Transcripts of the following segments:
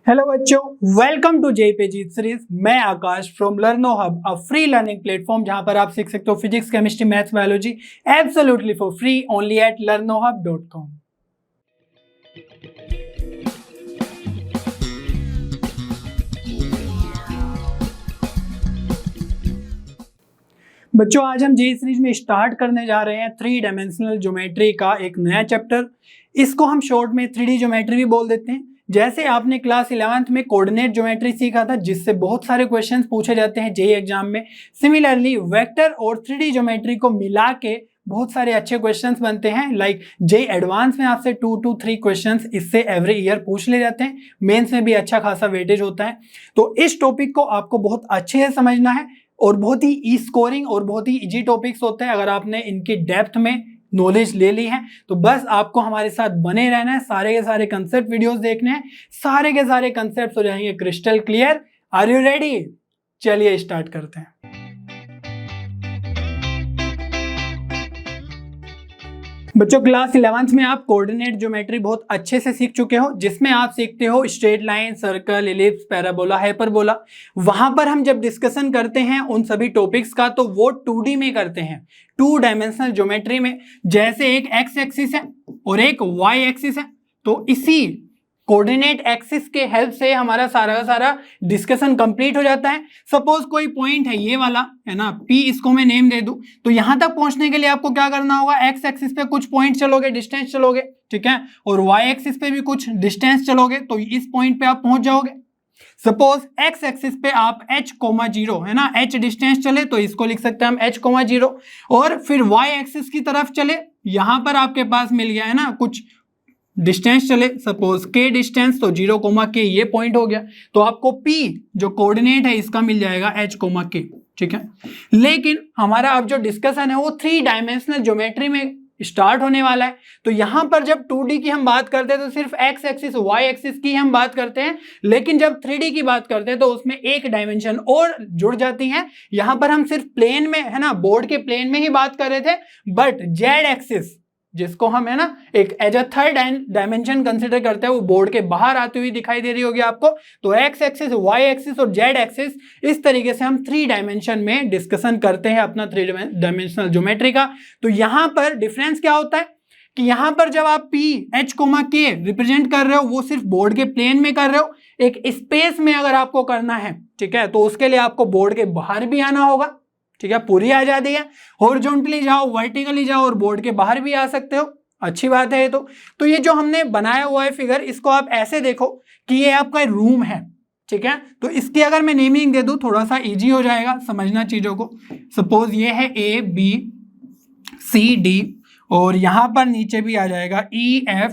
Hello बच्चों, welcome to JPG series. मैं Akash from Learno Hub, a free learning platform जहां पर आप सीख सकते हो physics, chemistry, maths, biology absolutely for free only at learnohub.com। बच्चों, आज हम जे सीरीज में स्टार्ट करने जा रहे हैं 3 डायमेंशनल ज्योमेट्री का एक नया चैप्टर। इसको हम शॉर्ट में 3D ज्योमेट्री भी बोल देते हैं। जैसे आपने क्लास 11th में कोऑर्डिनेट ज्योमेट्री सीखा था, जिससे बहुत सारे क्वेश्चंस पूछे जाते हैं जेईई एग्जाम में। सिमिलरली वेक्टर और 3D ज्योमेट्री को मिला के बहुत सारे अच्छे क्वेश्चंस बनते हैं। लाइक जेईई एडवांस में आपसे 2 to 3 क्वेश्चंस इससे एवरी ईयर पूछ ले जाते हैं। मेंस में भी अच्छा खासा वेटेज होता है। तो इस टॉपिक को आपको बहुत अच्छे से समझना है और बहुत ही ई स्कोरिंग और बहुत ही इजी टॉपिक्स होते हैं। अगर आपने इनकी डेप्थ में नॉलेज ले ली है तो बस आपको हमारे साथ बने रहना है। सारे के सारे कंसेप्ट वीडियोस देखने हैं, सारे के सारे कंसेप्ट हो जाएंगे crystal clear. Are you ready? चलिए स्टार्ट करते हैं। बच्चों, क्लास 11th में आप कोऑर्डिनेट ज्योमेट्री बहुत अच्छे से सीख चुके हो, जिसमें आप सीखते हो straight line, circle, ellipse, parabola, hyperbola. वहां पर हम जब डिस्कशन करते हैं उन सभी टॉपिक्स का तो वो 2D में करते हैं, 2 डायमेंशनल ज्योमेट्री में। जैसे एक एक्स एक्सिस है और एक वाई एक्सिस है, तो इसी कोऑर्डिनेट एक्सिस के हेल्प से हमारा सारा का सारा डिस्कशन कंप्लीट हो जाता है। सपोज कोई पॉइंट है ये वाला, है ना, P, इसको मैं नेम दे दूं, तो यहां तक पहुंचने के लिए आपको क्या करना होगा? एक्स एक्सिस पे कुछ पॉइंट चलोगे, डिस्टेंस चलोगे, ठीक है, और वाई एक्सिस पे भी कुछ डिस्टेंस चलोगे, तो इस पॉइंट पे आप पहुंच जाओगे। सपोज एक्स एक्सिस पे आप h,0 है ना, h डिस्टेंस चले तो इसको लिख सकते हैं हम h,0, और फिर y एक्सिस की तरफ चले, यहां पर आपके पास मिल गया है ना कुछ डिस्टेंस चले, सपोज k डिस्टेंस, तो 0,k ये पॉइंट हो गया। तो आपको P जो कोऑर्डिनेट है इसका मिल जाएगा h,k, ठीक है। लेकिन हमारा अब जो डिस्कशन है वो 3 डायमेंशनल ज्योमेट्री में स्टार्ट होने वाला है। तो यहां पर जब 2D की हम बात करते हैं तो सिर्फ x एक्सिस, y एक्सिस की हम बात करते हैं, लेकिन जब 3D की बात करते हैं तो उसमें एक डायमेंशन और जुड़ जाती है। यहां पर हम सिर्फ प्लेन में, है ना, बोर्ड के प्लेन में ही बात कर रहे थे, बट z एक्सिस जिसको हम, है ना, एक as a third dimension consider करते हैं, वो बोर्ड के बाहर आती हुई दिखाई दे रही होगी आपको। तो x एक्सिस, y एक्सिस और z एक्सिस, इस तरीके से हम 3 डायमेंशन में डिस्कशन करते हैं अपना 3 डायमेंशनल ज्योमेट्री का। तो यहां पर डिफरेंस क्या होता है कि यहां पर जब आप P, H, K रिप्रेजेंट कर रहे हो वो सिर्फ बोर्ड के प्लेन में कर रहे हो। एक स्पेस में अगर आपको करना है, ठीक है, तो उसके लिए आपको बोर्ड के बाहर भी आना होगा, ठीक है, पूरी आजादी है। हॉरिजॉन्टली जाओ, वर्टिकली जाओ और बोर्ड के बाहर भी आ सकते हो, अच्छी बात है ये। तो ये जो हमने बनाया हुआ है फिगर, इसको आप ऐसे देखो कि ये आपका रूम है, ठीक है। तो इसकी अगर मैं नेमिंग दे दूं थोड़ा सा इजी हो जाएगा समझना चीजों को। सपोज ये है ABCD और यहां पर नीचे भी आ जाएगा EF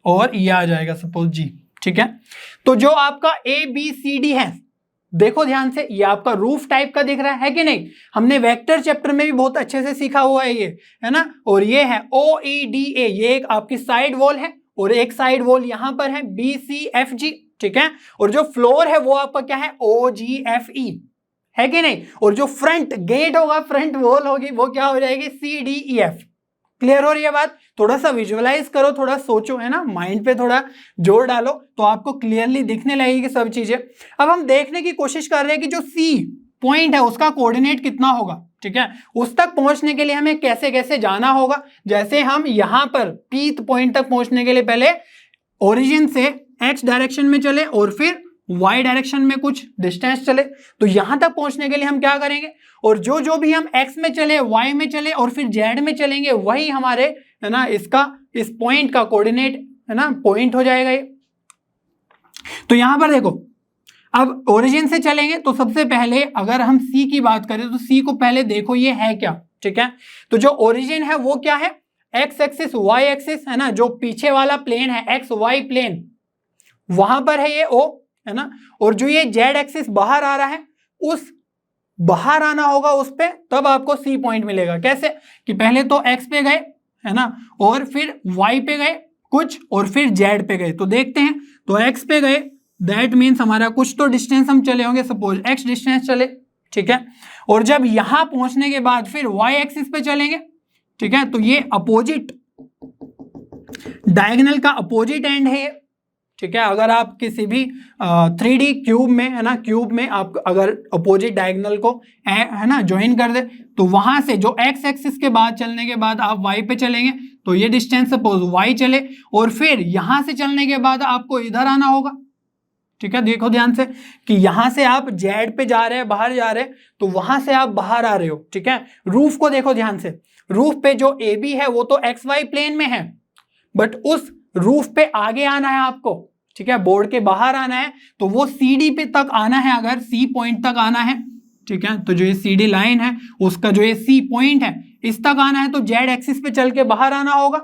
और ये आ जाएगा सपोज G, ठीक है। तो जो आपका ABCD है, देखो ध्यान से, ये आपका रूफ टाइप का दिख रहा है कि नहीं? हमने वेक्टर चैप्टर में भी बहुत अच्छे से सीखा हुआ है ये, है ना। और ये है OEDA, ये एक आपकी साइड वॉल है और एक साइड वॉल यहां पर है BCFG, ठीक है। और जो फ्लोर है वो आपका क्या है? OGFE, है कि नहीं। और जो फ्रंट गेट होगा, फ्रंट वॉल होगी, वो क्या हो जाएगी? CDEF। क्लियर हो रही है बात? थोड़ा सा विजुअलाइज करो, थोड़ा सोचो, है ना, माइंड पे थोड़ा जोर डालो तो आपको क्लियरली दिखने लगेगी सब चीजें। अब हम देखने की कोशिश कर रहे हैं कि जो C पॉइंट है उसका कोऑर्डिनेट कितना होगा, ठीक है। उस तक पहुंचने के लिए हमें कैसे कैसे जाना होगा। जैसे हम यहां पर P पॉइंट तक पहुंचने के लिए पहले ओरिजिन से X डायरेक्शन में चले और फिर Y डायरेक्शन में कुछ डिस्टेंस चले। तो यहां तक पहुंचने के लिए हम क्या करेंगे, और जो भी हम X में चले, Y में चले और फिर Z में चलेंगे, वही हमारे, है ना, इसका, इस पॉइंट का कोऑर्डिनेट, है ना, पॉइंट हो जाएगा ये। तो यहां पर देखो, अब ओरिजिन से चलेंगे तो सबसे पहले अगर हम C की बात करें तो C को पहले देखो ये है क्या, ठीक है। तो जो ओरिजिन है वो क्या है? X एक्सिस, Y एक्सिस, है ना, जो पीछे वाला प्लेन है XY प्लेन, वहां पर है ये O, है ना। और जो ये Z एक्सिस बाहर आ रहा है, उस बाहर आना होगा उस पे, तब आपको C पॉइंट मिलेगा। कैसे? कि पहले तो X पे गए, है ना, और फिर Y पे गए कुछ, और फिर Z पे गए। तो देखते हैं, तो X पे गए, दैट मीन्स हमारा कुछ तो डिस्टेंस हम चले होंगे, सपोज X डिस्टेंस चले, ठीक है। और जब यहां पहुंचने के बाद फिर Y एक्सिस पे चलेंगे, ठीक है, तो ये अपोजिट, डायगोनल का अपोजिट एंड है, ठीक है। अगर आप किसी भी 3D क्यूब में, है ना, क्यूब में आप अगर अपोजिट डायगोनल को है ना ज्वाइन कर दे, तो वहां से जो एक्स एक्सिस के बाद चलने के बाद आप वाई पे चलेंगे, तो ये डिस्टेंस सपोज वाई चले, और फिर यहां से चलने के बाद आपको इधर आना होगा। ठीक है, देखो ध्यान से कि यहां से आप जेड पे जा रहे हैं, बाहर जा रहे हैं, तो वहां से आप बाहर आ रहे हो। ठीक है, रूफ को देखो ध्यान से, रूफ पे जो ए बी है वो तो एक्स वाई प्लेन में है, बट उस रूफ पे आगे आना है आपको। ठीक है, बोर्ड के बाहर आना है, तो वो सी डी पे तक आना है, अगर सी पॉइंट तक आना है। ठीक है, तो जो ये सी डी लाइन है उसका जो ये सी पॉइंट है इस तक आना है, तो जेड एक्सिस पे चल के बाहर आना होगा,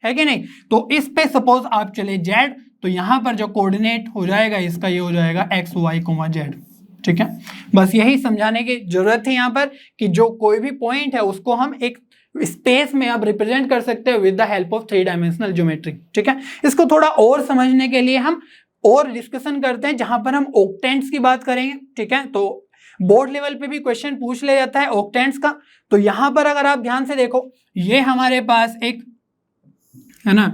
है कि नहीं। तो इस पे सपोज आप चले जेड, तो यहां पर जो कोऑर्डिनेट हो जाएगा इसका ये हो जाएगा एक्स वाई कोमा जेड। ठीक है, बस यही समझाने की जरूरत है यहाँ पर कि जो कोई भी पॉइंट है उसको हम एक स्पेस में आप रिप्रेजेंट कर सकते हैं with the help of 3 dimensional geometry. ठीक है, इसको थोड़ा और समझने के लिए हम और डिस्कशन करते हैं जहां पर हम ऑक्टेंट्स की बात करेंगे। ठीक है, तो बोर्ड लेवल पे भी क्वेश्चन पूछ ले जाता है ऑक्टेंट्स का। तो यहां पर अगर आप ध्यान से देखो, ये हमारे पास एक, है ना,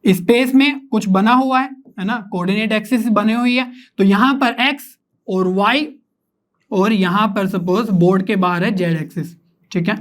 स्पेस में कुछ बना हुआ है ना, कोऑर्डिनेट एक्सिस बनी हुई है, तो यहां पर एक्स और वाई, और यहां पर सपोज बोर्ड के बाहर है जेड एक्सिस। ठीक है,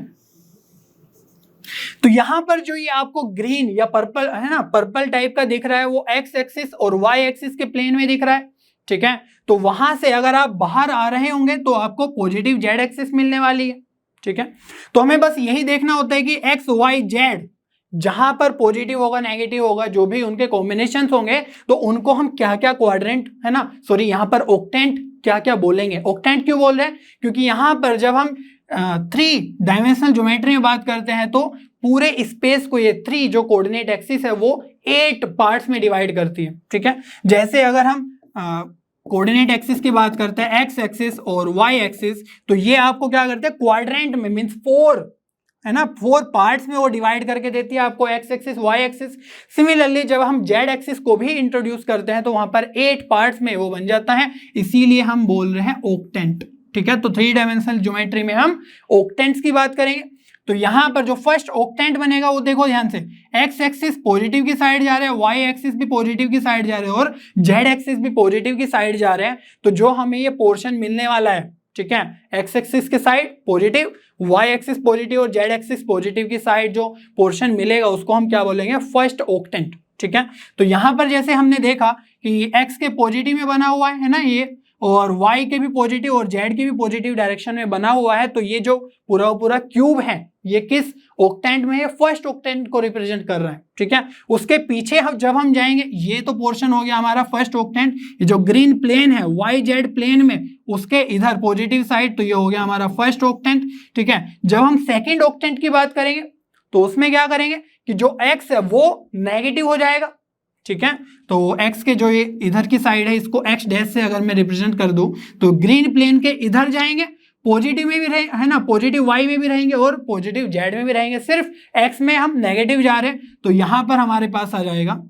तो यहां पर जो ये आपको ग्रीन या पर्पल, है ना, पर्पल टाइप का दिख रहा है, वो एक्स एक्सिस और वाई एक्सिस के प्लेन में दिख रहा है। ठीक है, तो वहां से अगर आप बाहर आ रहे होंगे तो आपको पॉजिटिव जेड एक्सिस मिलने वाली है। ठीक है, तो हमें बस यही देखना होता है कि एक्स वाई जेड जहां पर पॉजिटिव होगा, नेगेटिव होगा, जो भी उनके कॉम्बिनेशन होंगे, तो उनको हम क्या क्या क्वाड्रेंट, है ना, सॉरी यहां पर ऑक्टेंट क्या क्या बोलेंगे। ऑक्टेंट क्यों बोल रहे हैं, क्योंकि यहां पर जब हम 3 डायमेंशनल ज्योमेट्री में बात करते हैं तो पूरे स्पेस को ये 3 जो कोऑर्डिनेट एक्सिस है वो 8 पार्ट्स में डिवाइड करती है। ठीक है, जैसे अगर हम कोऑर्डिनेट एक्सिस की बात करते हैं, एक्स एक्सिस और वाई एक्सिस, तो ये आपको क्या करते हैं क्वाड्रेंट में, मींस 4, है ना, 4 पार्ट्स में वो डिवाइड करके देती है आपको X axis Y axis. Similarly जब हम जेड एक्सिस को भी इंट्रोड्यूस करते हैं तो वहां पर 8 पार्ट्स में वो बन जाता है, इसीलिए हम बोल रहे हैं ऑक्टेंट। ठीक है, तो 3 डायमेंशनल ज्योमेट्री में हम ऑक्टेंट्स की बात करेंगे। तो यहां पर जो फर्स्ट ऑक्टेंट बनेगा वो देखो ध्यान से, एक्स एक्सिस पॉजिटिव की साइड जा रहे हैं, वाई एक्सिस भी पॉजिटिव की साइड जा रहे हैं, और जेड एक्सिस भी पॉजिटिव की साइड जा रहे हैं। तो जो हमें ये पोर्शन मिलने वाला है, ठीक है, एक्स एक्सिस के side positive, Y axis positive और जेड एक्सिस पॉजिटिव की साइड जो पोर्शन मिलेगा उसको हम क्या बोलेंगे, फर्स्ट ऑक्टेंट। ठीक है, तो यहां पर जैसे हमने देखा कि एक्स के पॉजिटिव में बना हुआ है ना ये, और y के भी पॉजिटिव और z के भी पॉजिटिव डायरेक्शन में बना हुआ है, तो ये जो पूरा क्यूब है ये किस ऑक्टेंट में है, फर्स्ट ऑक्टेंट को रिप्रेजेंट कर रहा है। ठीक है, उसके पीछे हम जब हम जाएंगे, ये तो पोर्शन हो गया हमारा फर्स्ट ऑक्टेंट, ये जो ग्रीन प्लेन है वाई जेड प्लेन में उसके इधर पॉजिटिव साइड, तो ये हो गया हमारा फर्स्ट ऑक्टेंट। ठीक है, जब हम सेकेंड ऑक्टेंट की बात करेंगे तो उसमें क्या करेंगे कि जो x है वो नेगेटिव हो जाएगा। ठीक है, तो x के जो ये इधर की साइड है इसको x डैश से अगर मैं रिप्रेजेंट कर दूं तो ग्रीन प्लेन के इधर जाएंगे, पॉजिटिव में भी रहे, है ना, पॉजिटिव y में भी रहेंगे और पॉजिटिव z में भी रहेंगे, सिर्फ x में हम नेगेटिव जा रहे हैं, तो यहां पर हमारे पास आ जाएगा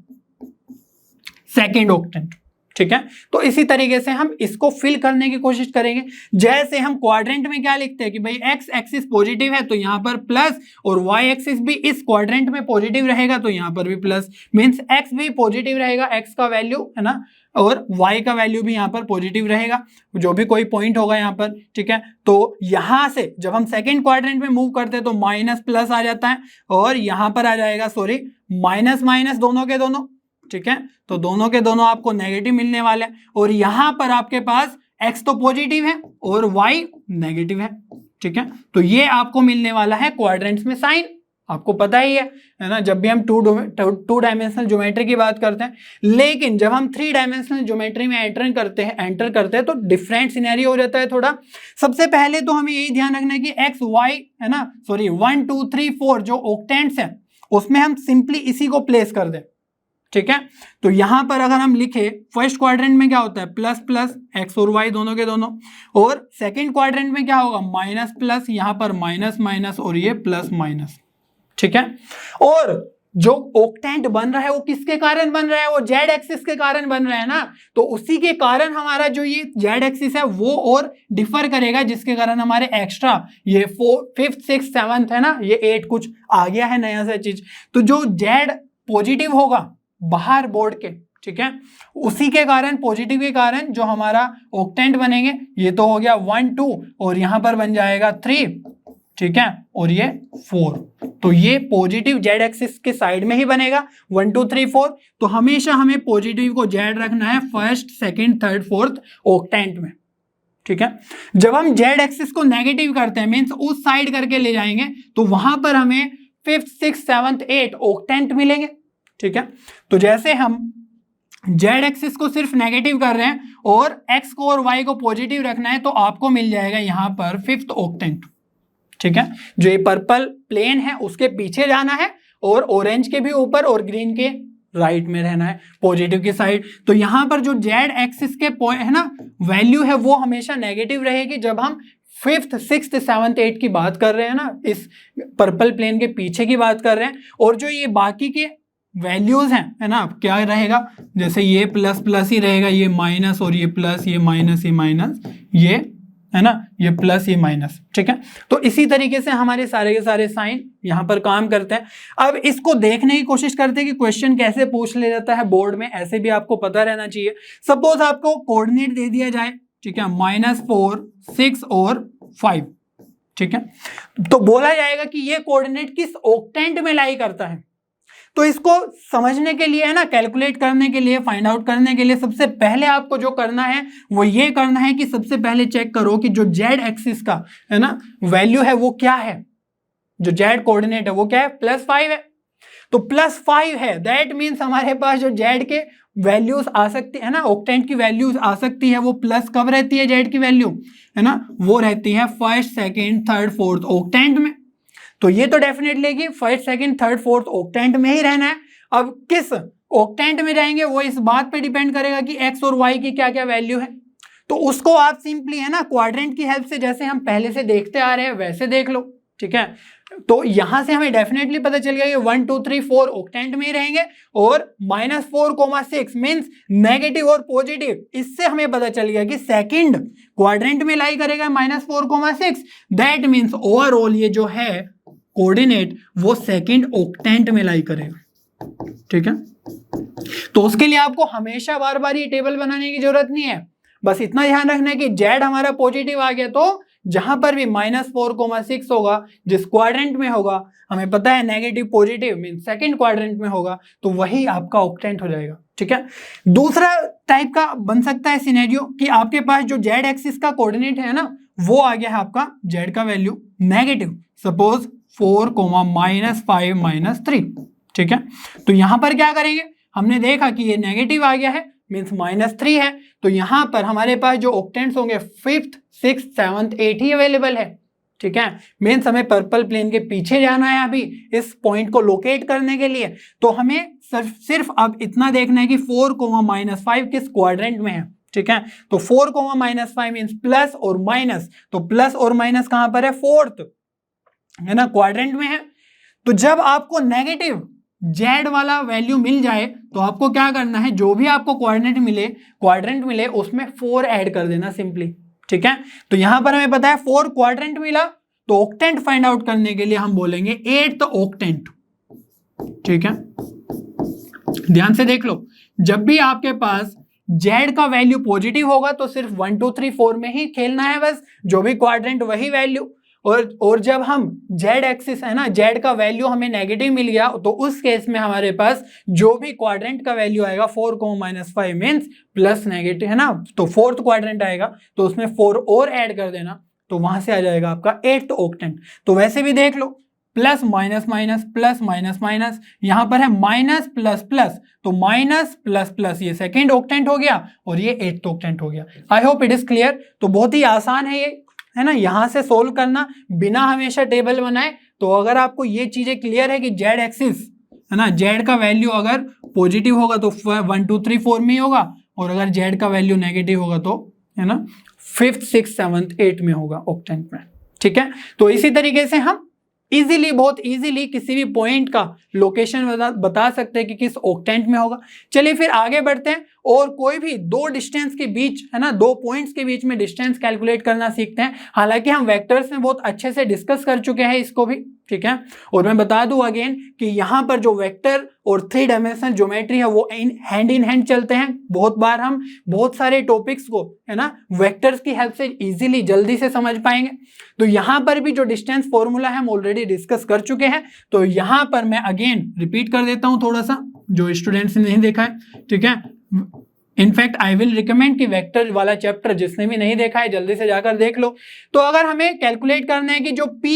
सेकेंड ऑक्टेंट। ठीक है, तो इसी तरीके से हम इसको फिल करने की कोशिश करेंगे। जैसे हम क्वाड्रेंट में क्या लिखते हैं कि भाई एक्स एक्सिस पॉजिटिव है तो यहां पर प्लस, और वाई एक्सिस भी इस क्वाड्रेंट में पॉजिटिव रहेगा तो यहां पर भी प्लस, मींस एक्स भी पॉजिटिव रहेगा, एक्स का वैल्यू, है ना, और y का वैल्यू भी यहाँ पर पॉजिटिव रहेगा, जो भी कोई पॉइंट होगा यहाँ पर। ठीक है, तो यहां से जब हम सेकेंड क्वाड्रेंट में मूव करते हैं तो माइनस प्लस आ जाता है, और यहां पर आ जाएगा सॉरी माइनस माइनस दोनों के दोनों। ठीक है, तो दोनों के दोनों आपको नेगेटिव मिलने वाले हैं, और यहां पर आपके पास x तो पॉजिटिव है और y नेगेटिव है। ठीक है, तो ये आपको मिलने वाला है क्वाड्रेंट्स में साइन, आपको पता ही है ना, जब भी हम टू डायमेंशनल ज्योमेट्री की बात करते हैं। लेकिन जब हम 3 डायमेंशनल ज्योमेट्री में एंटर करते हैं तो डिफरेंट सिनेरियो हो जाता है थोड़ा। सबसे पहले तो हमें यही ध्यान रखना है कि एक्स वाई, है ना, सॉरी 1 2 3 4 जो ऑक्टेंट्स हैं उसमें हम सिंपली इसी को प्लेस कर दें। ठीक है, तो यहां पर अगर हम लिखे फर्स्ट क्वाड्रेंट में क्या होता है प्लस प्लस एक्स और वाई दोनों के दोनों, और सेकंड क्वाड्रेंट में क्या होगा माइनस प्लस, यहां पर माइनस माइनस और ये प्लस माइनस। ठीक है, और जो ऑक्टेंट बन रहा है वो किसके कारण बन रहा है, वो जेड एक्सिस के कारण बन रहा है ना, तो उसी के कारण हमारा जो ये जेड एक्सिस है वो और डिफर करेगा, जिसके कारण हमारे एक्स्ट्रा ये 4 5th 6th 7th है ना, ये 8 कुछ आ गया है नया सा चीज। तो जो जेड पॉजिटिव होगा बाहर बोर्ड के, ठीक है। उसी के कारण, पॉजिटिव के कारण जो हमारा ऑक्टेंट बनेंगे, ये तो हो गया 1 2 और यहां पर बन जाएगा 3, ठीक है, और ये 4। तो ये पॉजिटिव जेड एक्सिस के साइड में ही बनेगा 1 2 3 4। तो हमेशा हमें पॉजिटिव को जेड रखना है first, second, third, fourth octant में, ठीक है। जब हम जेड एक्सिस को नेगेटिव करते हैं, मींस उस साइड करके ले जाएंगे, तो वहां पर हमें 5th 6th 7th 8 ऑक्टेंट मिलेंगे, ठीक है। तो जैसे हम जेड एक्सिस को सिर्फ नेगेटिव कर रहे हैं और एक्स को और वाई को पॉजिटिव रखना है, तो आपको मिल जाएगा यहां पर 5th ऑक्टेंट, ठीक है। जो ये पर्पल प्लेन है उसके पीछे जाना है और ऑरेंज के भी ऊपर और ग्रीन के राइट में रहना है, पॉजिटिव की साइड। तो यहां पर जो जेड एक्सिस के पॉइंट है ना, वैल्यू है, वो हमेशा नेगेटिव रहेगी जब हम 5th 6th 7th 8th की बात कर रहे हैं ना, इस पर्पल प्लेन के पीछे की बात कर रहे हैं। और जो ये बाकी के वैल्यूज हैं, है ना, क्या रहेगा, जैसे ये प्लस प्लस ही रहेगा, ये माइनस और ये प्लस, ये माइनस, ये माइनस, ये है ना, ये प्लस, ये माइनस, ठीक है। तो इसी तरीके से हमारे सारे के सारे साइन यहां पर काम करते हैं। अब इसको देखने की कोशिश करते हैं कि क्वेश्चन कैसे पूछ ले जाता है बोर्ड में, ऐसे भी आपको पता रहना चाहिए। सपोज आपको कोऑर्डिनेट दे दिया जाए, ठीक है, -4 6 और 5, ठीक है। तो बोला जाएगा कि ये कोऑर्डिनेट किस ऑक्टेंट में लाई करता है। तो इसको समझने के लिए, है ना, कैलकुलेट करने के लिए, फाइंड आउट करने के लिए, सबसे पहले आपको जो करना है वो ये करना है कि सबसे पहले चेक करो कि जो जेड एक्सिस का, है ना, वैल्यू है वो क्या है। जो जेड कोऑर्डिनेट है वो क्या है, +5 है। तो +5 है, दैट मीन्स हमारे पास जो जेड के वैल्यूज आ सकती है ना, ऑक्टेंट की वैल्यूज आ सकती है, वो प्लस कब रहती है जेड की वैल्यू, है ना, वो रहती है first, second, third, fourth octant में। तो ये तो डेफिनेटली कि first, second, third, fourth octant में ही रहना है। अब किस ऑक्टेंट में जाएंगे वो इस बात पे डिपेंड करेगा कि एक्स और वाई की क्या क्या वैल्यू है। तो उसको आप सिंपली, है ना, क्वाड्रेंट की हेल्प से, जैसे हम पहले से देखते आ रहे हैं वैसे देख लो, ठीक है। तो यहां से हमें डेफिनेटली पता चल गया कि 1 2 3 4 ऑक्टेंट में ही रहेंगे और -4, 6 मींस नेगेटिव और पॉजिटिव। इससे हमें पता चल गया कि सेकंड क्वाड्रेंट में लाई करेगा -4, 6, दैट मींस ओवरऑल ये जो है कोऑर्डिनेट वो सेकंड ऑक्टेंट में लाई करेगा, ठीक है। तो उसके लिए आपको हमेशा बार बार ये टेबल बनाने की जरूरत नहीं है, बस इतना ध्यान रखना है कि जेड हमारा पॉजिटिव आ गया, तो जहां पर भी -4, 6 होगा, जिस क्वाड्रेंट में होगा, हमें पता है negative positive mean second quadrant में होगा, तो वही आपका ऑक्टेंट हो जाएगा, ठीक है। दूसरा टाइप का बन सकता है सिनेरियो कि आपके पास जो जेड एक्सिस का कोऑर्डिनेट है ना, वो आ गया है आपका जेड का वैल्यू नेगेटिव, सपोज 4, -5, -3, ठीक है। तो यहां पर क्या करेंगे, हमने देखा कि ये नेगेटिव आ गया है, मीन्स -3 है। तो यहां पर हमारे पास जो ऑक्टेंट्स होंगे 5th 6th 7th 8 ही अवेलेबल है, ठीक है। मीन्स हमें पर्पल प्लेन के पीछे जाना है अभी इस पॉइंट को लोकेट करने के लिए। तो हमें सिर्फ अब इतना देखना है कि 4, -5 किस क्वाड्रेंट में है, ठीक है। तो 4, -5 मीन्स प्लस और माइनस, तो प्लस और माइनस कहां पर है, फोर्थ, है ना, क्वाड्रेंट में है। तो जब आपको नेगेटिव जेड वाला वैल्यू मिल जाए तो आपको क्या करना है, जो भी आपको क्वाड्रेंट मिले उसमें 4 ऐड कर देना सिंपली, ठीक है। तो यहां पर हमें पता है 4 क्वाड्रेंट मिला, तो ऑक्टेंट फाइंड आउट करने के लिए हम बोलेंगे 8th ऑक्टेंट, ठीक है। ध्यान से देख लो, जब भी आपके पास जेड का वैल्यू पॉजिटिव होगा तो सिर्फ 1 2 3 4 में ही खेलना है, बस जो भी क्वाड्रेंट वही वैल्यू। और जब हम जेड एक्सिस, है ना, जेड का वैल्यू हमें नेगेटिव मिल गया, तो उस केस में हमारे पास जो भी क्वाड्रेंट का वैल्यू आएगा 4, -5 मीन्स प्लस नेगेटिव, है ना, तो फोर्थ क्वाड्रेंट आएगा, तो उसमें 4 और ऐड कर देना, तो वहां से आ जाएगा आपका 8th ऑक्टेंट। तो वैसे भी देख लो, plus minus minus plus minus minus, यहां पर है माइनस प्लस प्लस, तो माइनस प्लस प्लस, ये सेकेंड ऑक्टेंट हो गया और ये 8th ऑक्टेंट हो गया। I hope it is clear. तो बहुत ही आसान है ये, है ना, यहां से सोल्व करना बिना हमेशा टेबल बनाए। तो अगर आपको ये चीजें क्लियर है कि जेड एक्सिस, है ना, जेड का वैल्यू अगर पॉजिटिव होगा तो 1 2 3 4 में ही होगा, और अगर जेड का वैल्यू नेगेटिव होगा तो, है ना, 5th 6th 7th 8 में होगा ऑक्टेंट में, ठीक है। तो इसी तरीके से हम बहुत इजीली किसी भी पॉइंट का लोकेशन बता सकते हैं कि किस ऑक्टेंट में होगा। चलिए फिर आगे बढ़ते हैं और कोई भी दो डिस्टेंस के बीच, है ना, दो पॉइंट्स के बीच में डिस्टेंस कैलकुलेट करना सीखते हैं। हालांकि हम वेक्टर्स में बहुत अच्छे से डिस्कस कर चुके हैं इसको भी, ठीक है। और मैं बता दूं अगेन कि यहाँ पर जो वेक्टर और 3 डायमेंशनल ज्योमेट्री है वो हैंड इन हैंड चलते हैं। बहुत बार हम बहुत सारे टॉपिक्स को, है ना, वेक्टर्स की हेल्प से इजीली जल्दी से समझ पाएंगे। तो यहाँ पर भी जो डिस्टेंस फॉर्मूला है हम ऑलरेडी डिस्कस कर चुके हैं। तो यहाँ पर मैं अगेन रिपीट कर देता हूँ थोड़ा सा, जो स्टूडेंट्स ने नहीं देखा है, ठीक है। इनफैक्ट आई विल रिकमेंड कि वेक्टर वाला चैप्टर जिसने भी नहीं देखा है जल्दी से जाकर देख लो। तो अगर हमें कैलकुलेट करना है कि जो P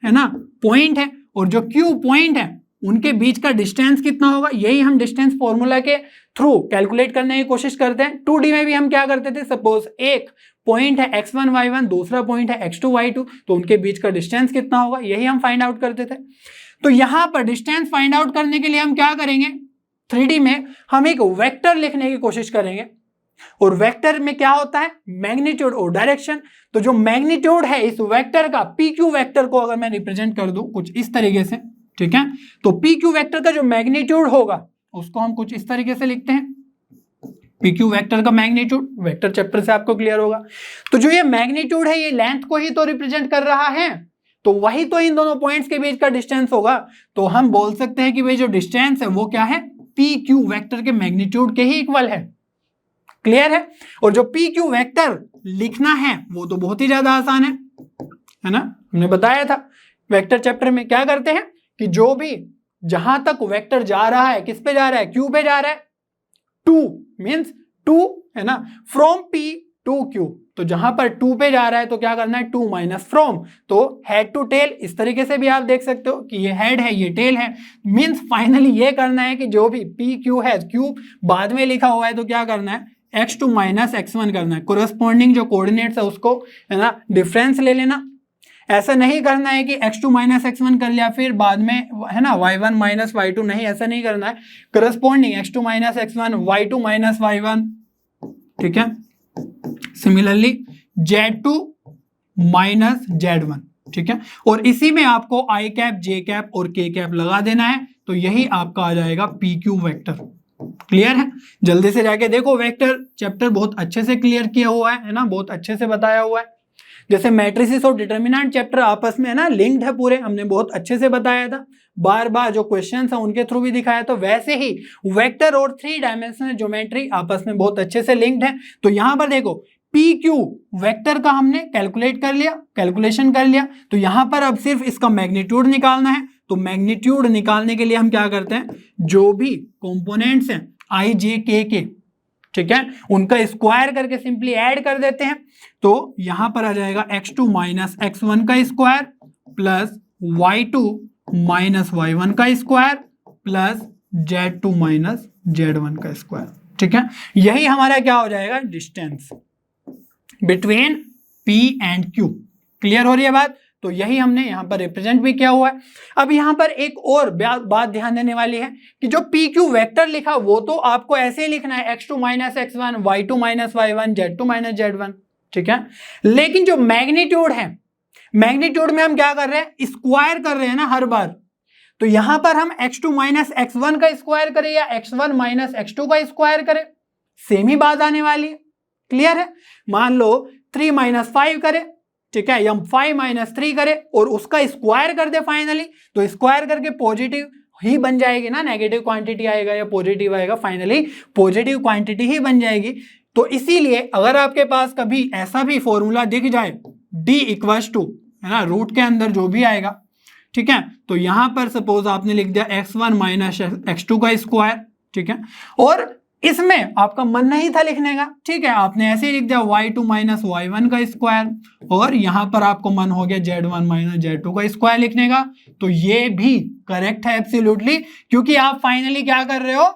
है ना पॉइंट है और जो Q पॉइंट है उनके बीच का डिस्टेंस कितना होगा, यही हम डिस्टेंस फॉर्मूला के थ्रू कैलकुलेट करने की कोशिश करते हैं। 2D में भी हम क्या करते थे, सपोज एक पॉइंट है x1 y1, दूसरा पॉइंट है x2 y2, तो उनके बीच का डिस्टेंस कितना होगा यही हम फाइंड आउट करते थे। तो यहां पर डिस्टेंस फाइंड आउट करने के लिए हम क्या करेंगे, 3D में हम एक वेक्टर लिखने की कोशिश करेंगे। और वेक्टर में क्या होता है, मैग्नीट्यूड और डायरेक्शन। तो जो मैग्नीट्यूड है इस वेक्टर का, PQ वेक्टर को अगर मैं रिप्रेजेंट कर दूं कुछ इस तरीके से, ठीक है, तो PQ वेक्टर का जो मैग्नीट्यूड होगा उसको हम कुछ इस तरीके से लिखते हैं। PQ वेक्टर का मैग्नीट्यूड वेक्टर चैप्टर से आपको क्लियर होगा। तो जो ये मैग्नीट्यूड है ये लेंथ को ही तो रिप्रेजेंट कर रहा है, तो वही तो इन दोनों पॉइंट्स के बीच का डिस्टेंस होगा। तो हम बोल सकते हैं कि भाई जो डिस्टेंस है वो क्या है, PQ वेक्टर के मैग्नीट्यूड के ही इक्वल है। क्लियर है। और जो PQ वेक्टर लिखना है वो तो बहुत ही ज्यादा आसान है ना, हमने बताया था वेक्टर चैप्टर में क्या करते हैं कि जो भी जहां तक वेक्टर जा रहा है, किस पे जा रहा है, Q पे जा रहा है, 2 मींस 2 है ना, फ्रॉम P टू Q। तो जहां पर 2 पे जा रहा है तो क्या करना है, 2 माइनस फ्रॉम, तो हेड टू टेल इस तरीके से भी आप देख सकते हो कि ये हेड है ये टेल है। मींस फाइनली ये करना है कि जो भी PQ है, Q बाद में लिखा हुआ है तो क्या करना है, x2 माइनस x1 करना है। कोरस्पॉन्डिंग जो कोऑर्डिनेट्स है उसको, है ना, डिफरेंस ले लेना। ऐसा नहीं करना है कि x2 माइनस x1 कर लिया फिर बाद में, है ना, y1 माइनस y2, नहीं ऐसा नहीं करना है। Corresponding x2 minus x1, y2 minus y1, ठीक है। सिमिलरली z2 माइनस z1, ठीक है। और इसी में आपको i कैप, j कैप और k कैप लगा देना है, तो यही आपका आ जाएगा PQ वेक्टर। क्लियर है। जल्दी से जाके देखो, वेक्टर चैप्टर बहुत अच्छे से क्लियर किया हुआ है ना, बहुत अच्छे से बताया हुआ है। जैसे मैट्रिसेस और डिटर्मिनेंट चैप्टर आपस में, है ना, लिंक्ड है पूरे, हमने बहुत अच्छे से बताया था, बार बार जो क्वेश्चंस है उनके थ्रू भी दिखाया। तो वैसे ही वेक्टर और 3 डायमेंशनल ज्योमेट्री आपस में बहुत अच्छे से लिंक्ड है। तो यहां पर देखो PQ वेक्टर का हमने कैलकुलेट कर लिया, कैलकुलेशन कर लिया। तो यहां पर अब सिर्फ इसका मैग्नीट्यूड निकालना है। तो मैग्नीट्यूड निकालने के लिए हम क्या करते हैं, जो भी कंपोनेंट्स हैं i j k के, ठीक है, उनका स्क्वायर करके सिंपली ऐड कर देते हैं। तो यहां पर आ जाएगा x2 माइनस x1 का square plus y2 minus y1 का square plus z2 minus z1 का स्क्वायर, ठीक है। यही हमारा क्या हो जाएगा, distance between P and Q। Clear हो रही है बात। तो यही हमने यहाँ पर रिप्रेजेंट भी किया हुआ है। अब यहाँ पर एक और बात ध्यान देने वाली है कि जो PQ वेक्टर लिखा वो तो आपको ऐसे ही लिखना है, x2 minus x1, y2 minus y1, z2 minus z1, ठीक है। लेकिन जो मैग्नीट्यूड है, मैग्नीट्यूड में हम क्या कर रहे हैं, स्क्वायर कर रहे हैं ना हर बार। तो यहां पर हम x2 माइनस x1 का स्क्वायर करें या x1 माइनस x2 का स्क्वायर करें, सेम ही बात आने वाली है। क्लियर है। मान लो 3 माइनस 5 करें, ठीक है, या 5 माइनस 3 करे और उसका स्क्वायर कर दे फाइनली, तो स्क्वायर करके पॉजिटिव ही बन जाएगी ना, नेगेटिव क्वांटिटी आएगा या पॉजिटिव आएगा, फाइनली पॉजिटिव क्वांटिटी ही बन जाएगी। तो इसीलिए अगर आपके पास कभी ऐसा भी फॉर्मूला दिख जाए d इक्वल्स टू, है ना, रूट के अंदर जो भी आएगा, ठीक है, तो यहां पर सपोज आपने लिख दिया x1 माइनस x2 का स्क्वायर, ठीक है, और इसमें आपका मन नहीं था लिखने का, ठीक है, आपने ऐसे ही लिख दिया y2 माइनस y1 का स्क्वायर, और यहां पर आपको मन हो गया z1 माइनस z2 का स्क्वायर लिखने का। तो ये भी करेक्ट है एब्सोल्युटली, क्योंकि आप फाइनली क्या कर रहे हो,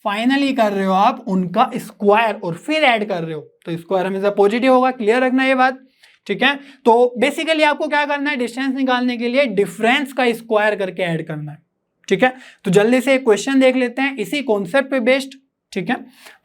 फाइनली कर रहे हो आप उनका स्क्वायर और फिर ऐड कर रहे हो, तो स्क्वायर हमेशा पॉजिटिव होगा। क्लियर रखना ये बात, ठीक है। तो बेसिकली आपको क्या करना है, डिस्टेंस निकालने के लिए डिफरेंस का स्क्वायर करके ऐड करना है, ठीक है। तो जल्दी से क्वेश्चन देख लेते हैं इसी कॉन्सेप्ट पे बेस्ड, ठीक है।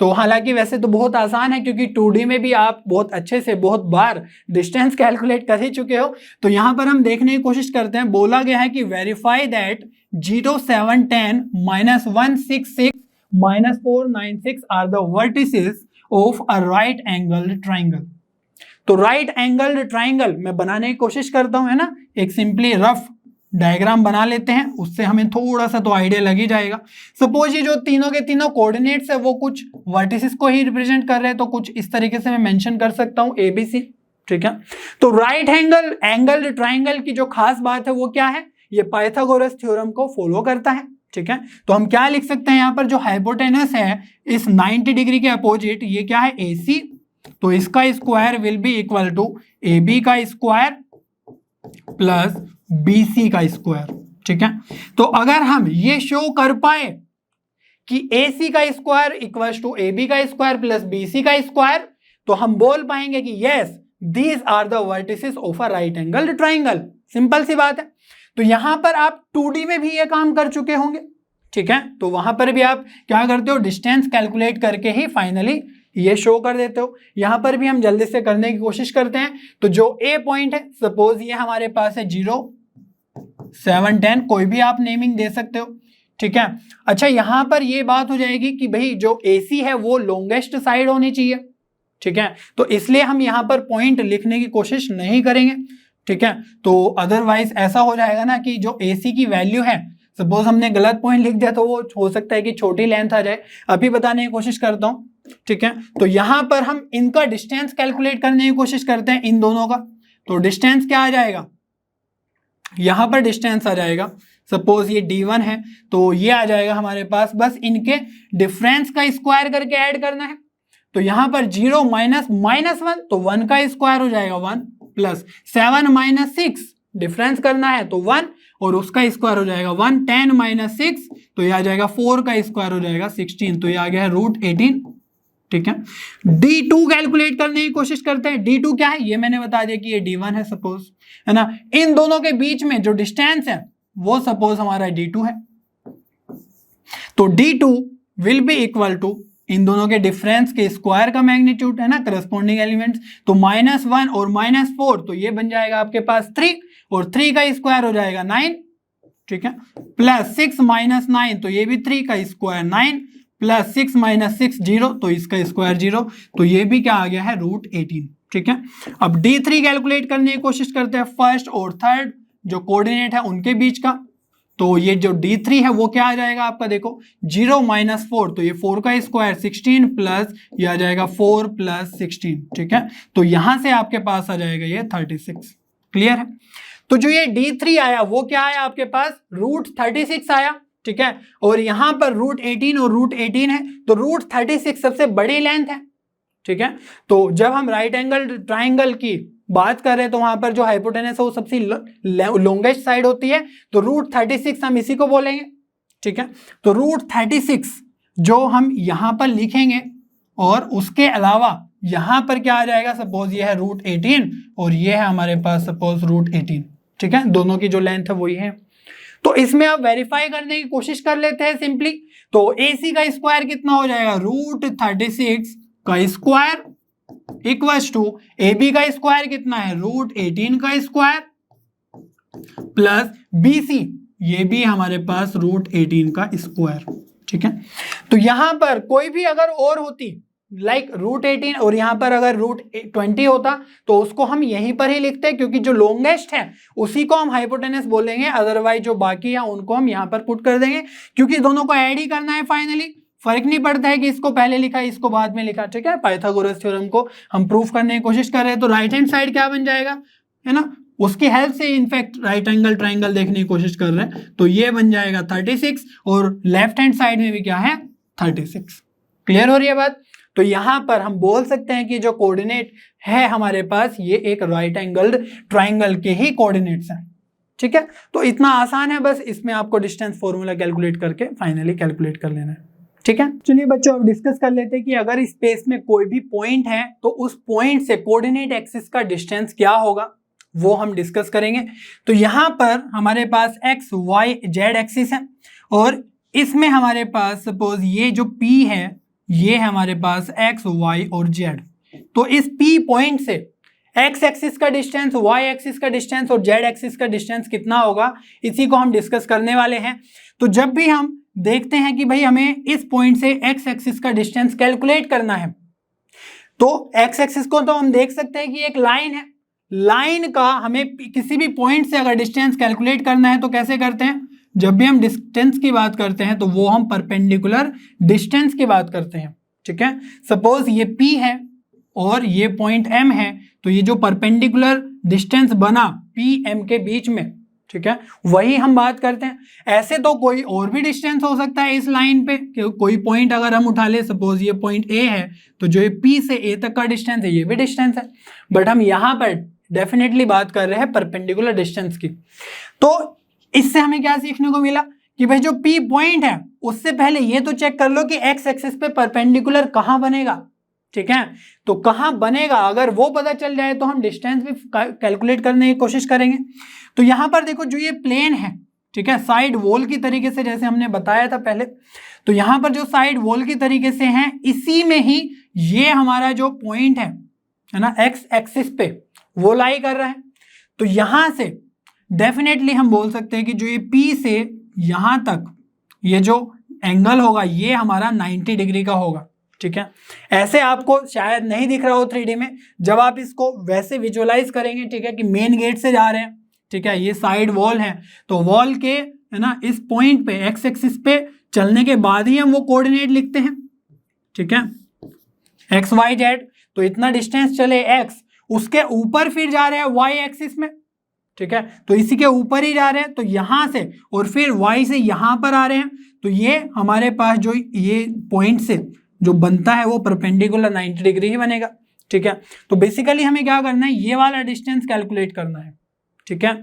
तो हालांकि वैसे तो बहुत आसान है, क्योंकि 2D में भी आप बहुत अच्छे से बहुत बार डिस्टेंस कैलकुलेट कर ही चुके हो। तो यहां पर हम देखने की कोशिश करते हैं, बोला गया है कि verify that 0 7 10 minus 1 6 6 -496 are the vertices of a right angled triangle. तो राइट एंगल्ड ट्राइंगल मैं बनाने की कोशिश करता हूं, है ना, एक सिंपली रफ डायग्राम बना लेते हैं, उससे हमें थोड़ा सा तो आइडिया लग ही जाएगा। सपोज ये जो तीनों के तीनों कोऑर्डिनेट्स है वो कुछ वर्टिसेस को ही रिप्रेजेंट कर रहे हैं, तो कुछ इस तरीके से मैं मेंशन कर सकता हूं ABC, ठीक है। तो राइट एंगल्ड ट्राइंगल की जो खास बात है वो क्या है, ये पाइथागोरस थ्योरम को फॉलो करता है, ठीक है। तो हम क्या लिख सकते हैं यहाँ पर, जो हाइपोटेनस है इस 90 डिग्री के अपोजिट, ये क्या है AC, तो इसका square will be equal to AB का स्क्वायर प्लस BC का स्क्वायर, ठीक है। तो अगर हम ये शो कर पाए कि AC का स्क्वायर इक्वल टू AB का स्क्वायर प्लस BC का स्क्वायर, तो हम बोल पाएंगे कि yes these are the vertices of a right angled triangle. Simple सी बात है। तो यहां पर आप 2D में भी ये काम कर चुके होंगे, ठीक है। तो वहां पर भी आप क्या करते हो, डिस्टेंस कैलकुलेट करके ही फाइनली ये शो कर देते हो। यहां पर भी हम जल्दी से करने की कोशिश करते हैं। तो जो A पॉइंट है, सपोज ये हमारे पास है 0, 7, 10, कोई भी आप नेमिंग दे सकते हो, ठीक है। अच्छा, यहां पर ये बात हो जाएगी कि भाई जो AC है वो लॉन्गेस्ट साइड होनी चाहिए, ठीक है। तो इसलिए हम यहां पर पॉइंट लिखने की कोशिश नहीं करेंगे, ठीक है। तो अदरवाइज ऐसा हो जाएगा ना कि जो AC की वैल्यू है, सपोज हमने गलत पॉइंट लिख दिया तो वो हो सकता है कि छोटी लेंथ आ जाए। अभी बताने की कोशिश करता हूं, ठीक है। तो यहां पर हम इनका डिस्टेंस कैलकुलेट करने की कोशिश करते हैं, इन दोनों का। तो डिस्टेंस क्या आ जाएगा, यहां पर डिस्टेंस आ जाएगा, सपोज ये D1 है तो ये आ जाएगा हमारे पास, बस इनके डिफरेंस का स्क्वायर करके ऐड करना है। तो यहां पर 0 -1 तो 1 का स्क्वायर हो जाएगा 1, प्लस 7 - 6 डिफरेंस करना है तो 1 और उसका स्क्वायर हो जाएगा 1, 10 - 6 तो ये आ जाएगा 4 का स्क्वायर हो जाएगा 16, तो ये आ गया है √18, ठीक है। D2 कैलकुलेट करने की कोशिश करते हैं। D2 क्या है, ये मैंने बता दिया कि ये D1 है सपोज, है ना। इन दोनों के बीच में जो डिस्टेंस है वो सपोज हमारा D2 है। तो D2 will be equal to इन दोनों के डिफरेंस के स्क्वायर का मैग्नीट्यूड, है ना, करस्पॉन्डिंग एलिमेंट्स। तो -1 और -4 तो ये बन जाएगा आपके पास 3 और 3 का स्क्वायर हो जाएगा 9, ठीक है, प्लस 6 - 9 तो ये भी 3 का स्क्वायर 9, प्लस 6 - 6 0 तो इसका स्क्वायर 0, तो ये भी क्या आ गया है √18, ठीक है। अब D3 कैलकुलेट करने की कोशिश करते हैं, फर्स्ट और थर्ड जो कोऑर्डिनेट है उनके बीच का। तो ये जो D3 है वो क्या आ जाएगा आपका, देखो 0 - 4 तो ये 4 का स्क्वायर 16, प्लस ये आ जाएगा 4 + 16, ठीक है। तो यहां से आपके पास आ जाएगा ये 36, क्लियर है। तो जो ये D3 आया वो क्या आया आपके पास, √36 आया, ठीक है। और यहां पर √18 और √18 है, तो √36 सबसे बड़ी लेंथ है, ठीक है। तो जब हम राइट एंगल ट्राइंगल की बात कर रहे हैं तो वहां पर जो हाइपोटेनस है वो सबसे लॉन्गेस्ट साइड होती है, तो √36 हम इसी को बोलेंगे, ठीक है। तो √36 जो हम यहां पर लिखेंगे, और उसके अलावा यहां पर क्या आ जाएगा, सपोज ये है √18 और ये है हमारे पास सपोज √18, ठीक है। दोनों की जो लेंथ है वही है। तो इसमें आप वेरीफाई करने की कोशिश कर लेते हैं सिंपली। तो AC का स्क्वायर कितना हो जाएगा, √36 का स्क्वायर इक्वल्स टू AB का स्क्वायर कितना है, √18 का स्क्वायर प्लस BC ये भी हमारे पास √18 का स्क्वायर, ठीक है। तो यहां पर कोई भी अगर और होती लाइक √18 और यहां पर अगर √20 होता तो उसको हम यहीं पर ही लिखते हैं, क्योंकि जो लॉन्गेस्ट है उसी को हम हाइपोटेनस बोलेंगे, अदरवाइज जो बाकी है उनको हम यहां पर पुट कर देंगे, क्योंकि दोनों को ऐड ही करना है फाइनली। फर्क नहीं पड़ता है कि इसको पहले लिखा इसको बाद में लिखा, ठीक है। पाइथागोरस थ्योरम को हम प्रूफ करने की कोशिश कर रहे हैं, तो राइट हैंड साइड क्या बन जाएगा, है ना, उसकी हेल्प से इनफैक्ट राइट एंगल ट्राइंगल देखने की कोशिश कर रहे हैं, तो ये बन जाएगा 36 और लेफ्ट हैंड साइड में भी क्या है 36, क्लियर हो रही है बात। तो यहां पर हम बोल सकते हैं कि जो कोऑर्डिनेट है हमारे पास ये एक राइट एंगल्ड ट्राइंगल के ही कोऑर्डिनेट्स हैं, ठीक है। तो इतना आसान है, बस इसमें आपको डिस्टेंस फॉर्मूला कैलकुलेट करके फाइनली कैलकुलेट कर लेना है, ठीक है। चलिए बच्चों अब डिस्कस कर लेते हैं कि अगर स्पेस में कोई भी पॉइंट है तो उस पॉइंट से कोऑर्डिनेट एक्सिस का डिस्टेंस क्या होगा, वो हम डिस्कस करेंगे। तो यहां पर हमारे पास x y z एक्सिस है, और इसमें हमारे पास सपोज ये जो P है ये है हमारे पास x y और z। तो इस P पॉइंट से x एक्सिस का डिस्टेंस, y एक्सिस का डिस्टेंस और z एक्सिस का डिस्टेंस कितना होगा, इसी को हम डिस्कस करने वाले हैं। तो जब भी हम देखते हैं कि भाई हमें इस पॉइंट से एक्स एक्सिस का डिस्टेंस कैलकुलेट करना है। तो एक्स एक्सिस को तो हम देख सकते हैं कि एक लाइन है, लाइन का हमें किसी भी पॉइंट से अगर डिस्टेंस कैलकुलेट करना है तो कैसे करते हैं? जब भी हम डिस्टेंस की बात करते हैं तो वो हम परपेंडिकुलर डिस्टेंस की बात करते हैं, ठीक है। सपोज ये P है और ये पॉइंट M है, तो ये जो परपेंडिकुलर डिस्टेंस बना P M के बीच में, ठीक है, वही हम बात करते हैं। ऐसे तो कोई और भी डिस्टेंस हो सकता है इस लाइन पे, कोई पॉइंट अगर हम उठा ले, सपोज ये पॉइंट A है, तो जो ये P से A तक का डिस्टेंस है ये भी डिस्टेंस है, बट हम यहाँ पर डेफिनेटली बात कर रहे हैं परपेंडिकुलर डिस्टेंस की। तो इससे हमें क्या सीखने को मिला कि भाई जो P पॉइंट है उससे पहले ये तो चेक कर लो कि एक्स एक्सिस पे परपेंडिकुलर कहाँ बनेगा, ठीक है। तो कहाँ बनेगा, अगर वो पता चल जाए तो हम डिस्टेंस भी कैलकुलेट करने की कोशिश करेंगे। तो यहाँ पर देखो जो ये प्लेन है, ठीक है, साइड वॉल की तरीके से, जैसे हमने बताया था पहले, तो यहाँ पर जो साइड वॉल की तरीके से है, इसी में ही ये हमारा जो पॉइंट है ना एक्स एक्सिस पे, वो लाई कर रहा है। तो यहाँ से डेफिनेटली हम बोल सकते हैं कि जो ये P से यहाँ तक ये जो एंगल होगा ये हमारा 90 डिग्री का होगा, ठीक है। ऐसे आपको शायद नहीं दिख रहा हो 3D में, जब आप इसको वैसे विजुअलाइज करेंगे, ठीक है, कि मेन गेट से जा रहे हैं, ठीक है, ये साइड वॉल है, तो वॉल के है ना इस पॉइंट पे एक्स एक्सिस पे चलने के बाद ही हम वो कोऑर्डिनेट लिखते हैं, ठीक है, एक्स वाई जेड। तो इतना डिस्टेंस चले एक्स, उसके ऊपर फिर जा रहे हैं वाई एक्सिस में, ठीक है, तो इसी के ऊपर ही जा रहे हैं, तो यहां से और फिर वाई से यहां पर आ रहे हैं, तो ये हमारे पास जो ये पॉइंट से जो बनता है वो परपेंडिकुलर 90 डिग्री ही बनेगा, ठीक है। तो बेसिकली हमें क्या करना है, ये वाला डिस्टेंस कैलकुलेट करना है, ठीक है।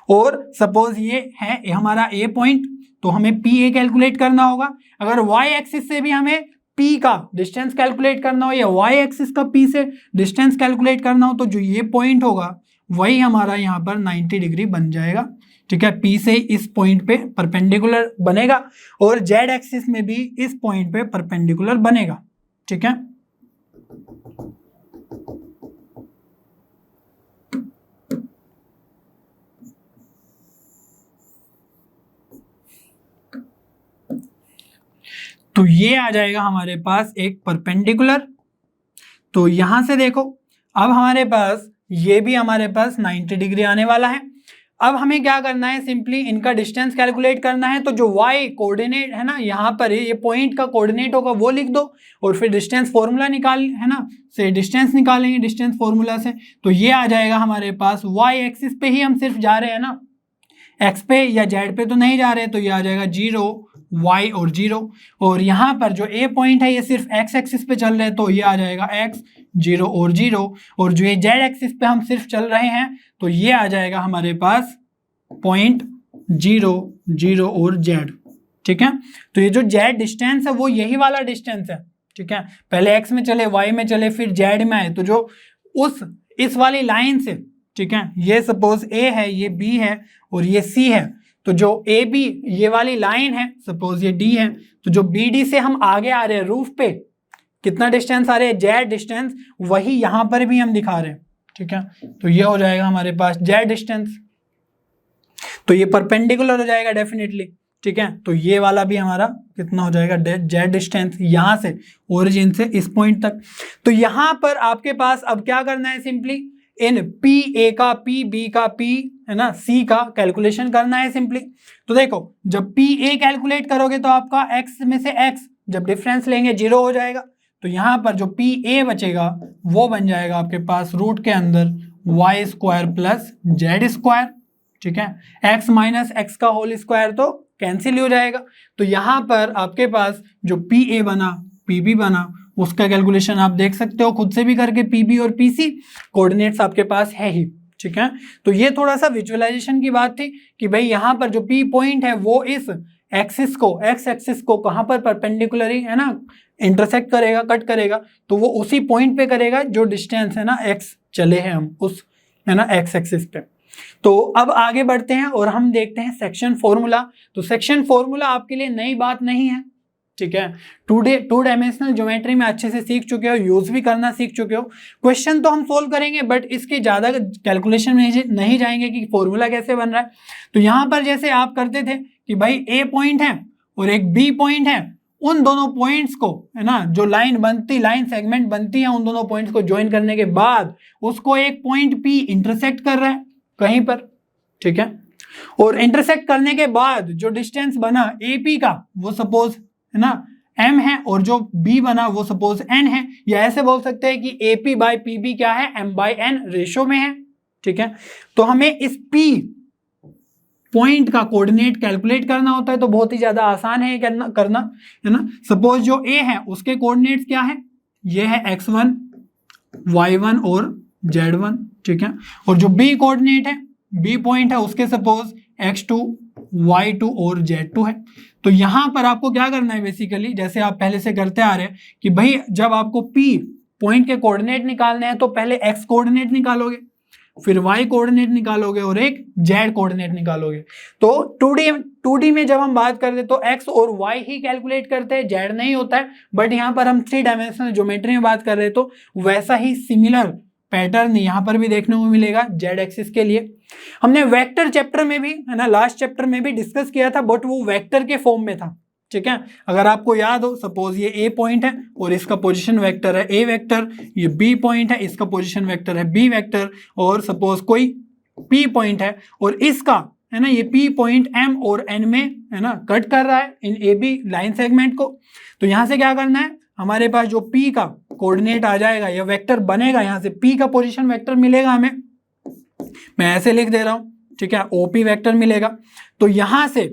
और सपोज ये है हमारा ए पॉइंट, तो हमें पी ए कैलकुलेट करना होगा। अगर वाई एक्सिस से भी हमें पी का डिस्टेंस कैलकुलेट करना हो या वाई एक्सिस का पी से डिस्टेंस कैलकुलेट करना हो, तो जो ये पॉइंट होगा वही हमारा यहाँ पर 90 डिग्री बन जाएगा, ठीक है। पी से इस पॉइंट पे परपेंडिकुलर बनेगा और जेड एक्सिस में भी इस पॉइंट पे परपेंडिकुलर बनेगा, ठीक है। तो ये आ जाएगा हमारे पास एक परपेंडिकुलर। तो यहां से देखो अब हमारे पास ये भी हमारे पास 90 डिग्री आने वाला है। अब हमें क्या करना है, सिंपली इनका डिस्टेंस कैलकुलेट करना है। तो जो y कोऑर्डिनेट है ना, यहाँ पर ये पॉइंट का कोऑर्डिनेट होगा वो लिख दो और फिर डिस्टेंस फॉर्मूला निकाल है ना, से डिस्टेंस निकालेंगे डिस्टेंस फॉर्मूला से। तो ये आ जाएगा हमारे पास y एक्सिस पे ही हम सिर्फ जा रहे हैं ना, x पे या z पे तो नहीं जा रहे, तो ये आ जाएगा 0 y और 0। और यहाँ पर जो a पॉइंट है ये सिर्फ x एक्सिस पे चल रहे हैं, तो ये आ जाएगा x 0 और 0। और जो ये z एक्सिस पे हम सिर्फ चल रहे हैं, तो ये आ जाएगा हमारे पास पॉइंट 0 0 और z, ठीक है। तो ये जो z डिस्टेंस है वो यही वाला डिस्टेंस है, ठीक है। पहले x में चले, y में चले, फिर z में आए, तो जो इस वाली लाइन से, ठीक है, ये सपोज a है, ये b है और ये c है, तो जो ए बी ये वाली लाइन है, सपोज ये डी है, तो जो बी डी से हम आगे आ रहे हैं रूफ पे, कितना डिस्टेंस आ रहे हैं, जेड डिस्टेंस, वही यहां पर भी हम दिखा रहे हैं, ठीक है। तो ये हो जाएगा हमारे पास जेड डिस्टेंस, तो ये परपेंडिकुलर हो जाएगा डेफिनेटली, ठीक है। तो ये वाला भी हमारा कितना हो जाएगा, जेड डिस्टेंस, यहां से ओरिजिन से इस पॉइंट तक। तो यहां पर आपके पास अब क्या करना है, सिंपली इन पी ए का, पी बी का, पी है ना सी का कैलकुलेशन करना है सिंपली। तो देखो जब पी ए कैलकुलेट करोगे तो आपका एक्स में से एक्स जब डिफरेंस लेंगे 0 हो जाएगा, तो यहाँ पर जो पी ए बचेगा वो बन जाएगा आपके पास रूट के अंदर Y square plus Z square, ठीक है। एक्स माइनस एक्स का होल स्क्वायर तो कैंसिल हो जाएगा। तो यहाँ पर आपके पास जो पी ए बना, पी बी बना, उसका कैलकुलेशन आप देख सकते हो खुद से भी करके, पी बी और पी सी कोऑर्डिनेट्स आपके पास है ही, ठीक है। तो ये थोड़ा सा विजुअलाइजेशन की बात थी कि भाई यहाँ पर जो पी पॉइंट है वो इस एक्सिस को, एक्स एक्सिस को कहाँ पर परपेंडिकुलरली है ना इंटरसेक्ट करेगा, कट करेगा, तो वो उसी पॉइंट पे करेगा जो डिस्टेंस है ना एक्स चले हैं हम उस है ना एक्स एक्सिस पे। तो अब आगे बढ़ते हैं और हम देखते हैं सेक्शन फॉर्मूला। तो सेक्शन फॉर्मूला आपके लिए नई बात नहीं है, ठीक है। टू डायमेंशनल ज्योमेट्री में अच्छे से सीख चुके हो, यूज भी करना सीख चुके हो। क्वेश्चन तो हम सोल्व करेंगे बट इसके ज़्यादा कैलकुलेशन में नहीं जाएंगे कि फॉर्मूला कैसे बन रहा है। तो यहाँ पर जैसे आप करते थे कि भाई ए पॉइंट है और एक बी पॉइंट है, उन दोनों पॉइंट्स को, है ना, जो लाइन सेगमेंट बनती है, उन दोनों पॉइंट्स को ज्वाइन करने के बाद उसको एक पॉइंट पी इंटरसेक्ट कर रहा है कहीं पर, ठीक है। और इंटरसेक्ट करने के बाद जो डिस्टेंस बना एपी का वो सपोज, है ना, m है, और जो b बना वो सपोज n है, या ऐसे बोल सकते हैं कि AP बाय PB क्या है, m बाय n रेशो में है, ठीक है। तो हमें इस p पॉइंट का कोऑर्डिनेट कैलकुलेट करना होता है, तो बहुत ही ज्यादा आसान है करना, है ना। सपोज जो a है उसके कोऑर्डिनेट्स क्या है, ये है x1, y1 और z1, ठीक है। और जो b कोऑर्डिनेट है, b पॉइंट है, उसके सपोज x2, y2 और z2 है। तो यहां पर आपको क्या करना है, बेसिकली जैसे आप पहले से करते आ रहे हैं कि भाई जब आपको p पॉइंट के कोऑर्डिनेट निकालने हैं तो पहले x कोऑर्डिनेट निकालोगे, फिर y कोऑर्डिनेट निकालोगे और एक z कोऑर्डिनेट निकालोगे। तो 2D में जब हम बात करते तो x और y ही कैलकुलेट करते हैं, z नहीं होता है। बट यहाँ पर हम 3 डायमेंशनल ज्योमेट्री में बात कर रहे तो वैसा ही सिमिलर पैटर्न यहाँ पर भी देखने को मिलेगा z एक्सिस के लिए। हमने वेक्टर चैप्टर में भी, है ना, लास्ट चैप्टर में भी डिस्कस किया था, बट वो वेक्टर के फॉर्म में था, ठीक है। अगर आपको याद हो, सपोज ये ए पॉइंट है और इसका पोजीशन वेक्टर है ए वेक्टर, ये बी पॉइंट है, इसका पोजीशन वेक्टर है बी वेक्टर, और सपोज कोई पी पॉइंट है और इसका, है ना, ये पी पॉइंट एम और एन में, है ना, कट कर रहा है इन ए बी लाइन सेगमेंट को। तो यहां से क्या करना है, हमारे पास जो पी का कोऑर्डिनेट आ जाएगा या वेक्टर बनेगा, यहां से पी का पोजीशन वेक्टर मिलेगा हमें, मैं ऐसे लिख दे रहा हूं, ठीक है, ओपी वेक्टर मिलेगा। तो यहां से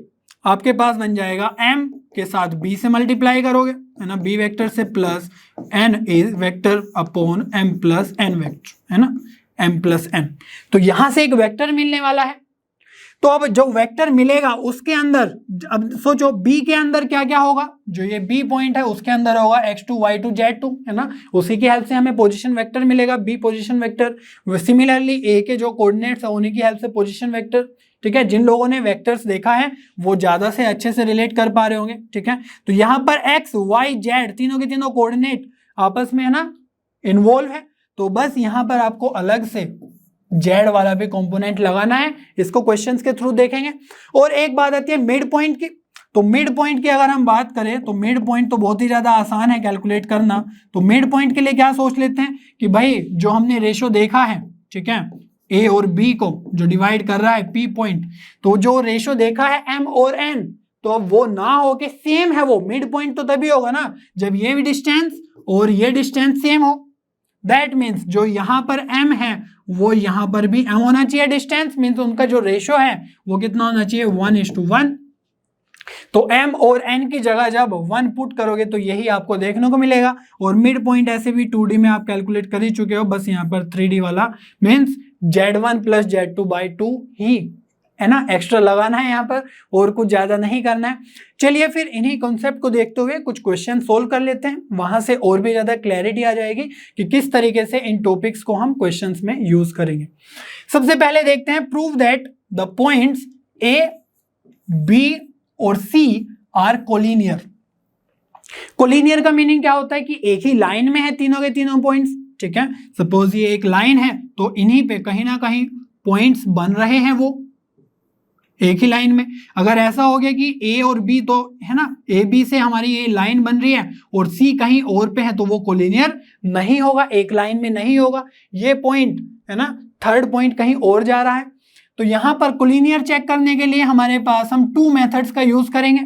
आपके पास बन जाएगा m के साथ b से मल्टीप्लाई करोगे, है ना, b वेक्टर से plus n a vector upon m plus n vector, है ना, m प्लस n। तो यहां से एक वेक्टर मिलने वाला है। तो अब जो वेक्टर मिलेगा उसके अंदर, अब सोचो b के अंदर क्या क्या होगा, जो ये b पॉइंट है उसके अंदर होगा x2, y2, z2, है ना, उसी की हेल्प से हमें पोजीशन वेक्टर मिलेगा, b position vector. Similarly a के जो कोऑर्डिनेट्स है उन्हीं की हेल्प से पोजीशन वेक्टर, ठीक है। जिन लोगों ने वेक्टर्स देखा है वो ज्यादा से अच्छे से रिलेट कर पा रहे होंगे, ठीक है। तो यहां पर x, y, z तीनों के तीनों कोऑर्डिनेट आपस में, है ना, इन्वॉल्व है। तो बस यहां पर आपको अलग से z वाला भी कंपोनेंट लगाना है, इसको क्वेश्चंस के थ्रू देखेंगे। और एक बात आती है मिड पॉइंट की। तो मिड पॉइंट की अगर हम बात करें तो मिड पॉइंट तो बहुत ही ज्यादा आसान है कैलकुलेट करना। तो मिड पॉइंट के लिए क्या सोच लेते हैं कि भाई जो हमने रेशो देखा है, ठीक है, ए और बी को जो डिवाइड कर रहा है पी पॉइंट, तो जो रेशो देखा है एम और एन, तो अब वो ना हो के सेम है, वो मिड पॉइंट तो तभी होगा ना जब ये भी डिस्टेंस और ये डिस्टेंस सेम हो। दैट मीन्स जो यहां पर m है वो यहां पर भी m होना चाहिए। डिस्टेंस मीन्स उनका जो रेशो है वो कितना होना चाहिए, 1:1। तो m और n की जगह जब 1 पुट करोगे तो यही आपको देखने को मिलेगा। और मिड पॉइंट ऐसे भी 2D में आप कैलकुलेट कर ही चुके हो, बस यहाँ पर 3D वाला मीन्स z1 प्लस z2/2 ही, है ना, एक्स्ट्रा लगाना है यहाँ पर, और कुछ ज्यादा नहीं करना है। चलिए फिर इन्हीं कॉन्सेप्ट को देखते हुए कुछ क्वेश्चन सोल्व कर लेते हैं, वहां से और भी ज्यादा क्लैरिटी आ जाएगी कि किस तरीके से इन टॉपिक्स को हम क्वेश्चंस में यूज करेंगे। सबसे पहले देखते हैं, prove that the points A, B और सी आर कोलिनियर। कोलिनियर का मीनिंग क्या होता है कि एक ही लाइन में है तीनों के तीनों पॉइंट्स, ठीक है। सपोज ये एक लाइन है तो इन्हीं पे कहीं ना कहीं पॉइंट्स बन रहे हैं वो एक ही लाइन में। अगर ऐसा हो गया कि ए और बी, तो है ना, ए बी से हमारी ये लाइन बन रही है और सी कहीं और पे है, तो वो कोलिनियर नहीं होगा, एक लाइन में नहीं होगा। ये पॉइंट, है ना, थर्ड पॉइंट कहीं और जा रहा है। तो यहां पर कोलिनियर चेक करने के लिए हमारे पास हम 2 मेथड्स का यूज करेंगे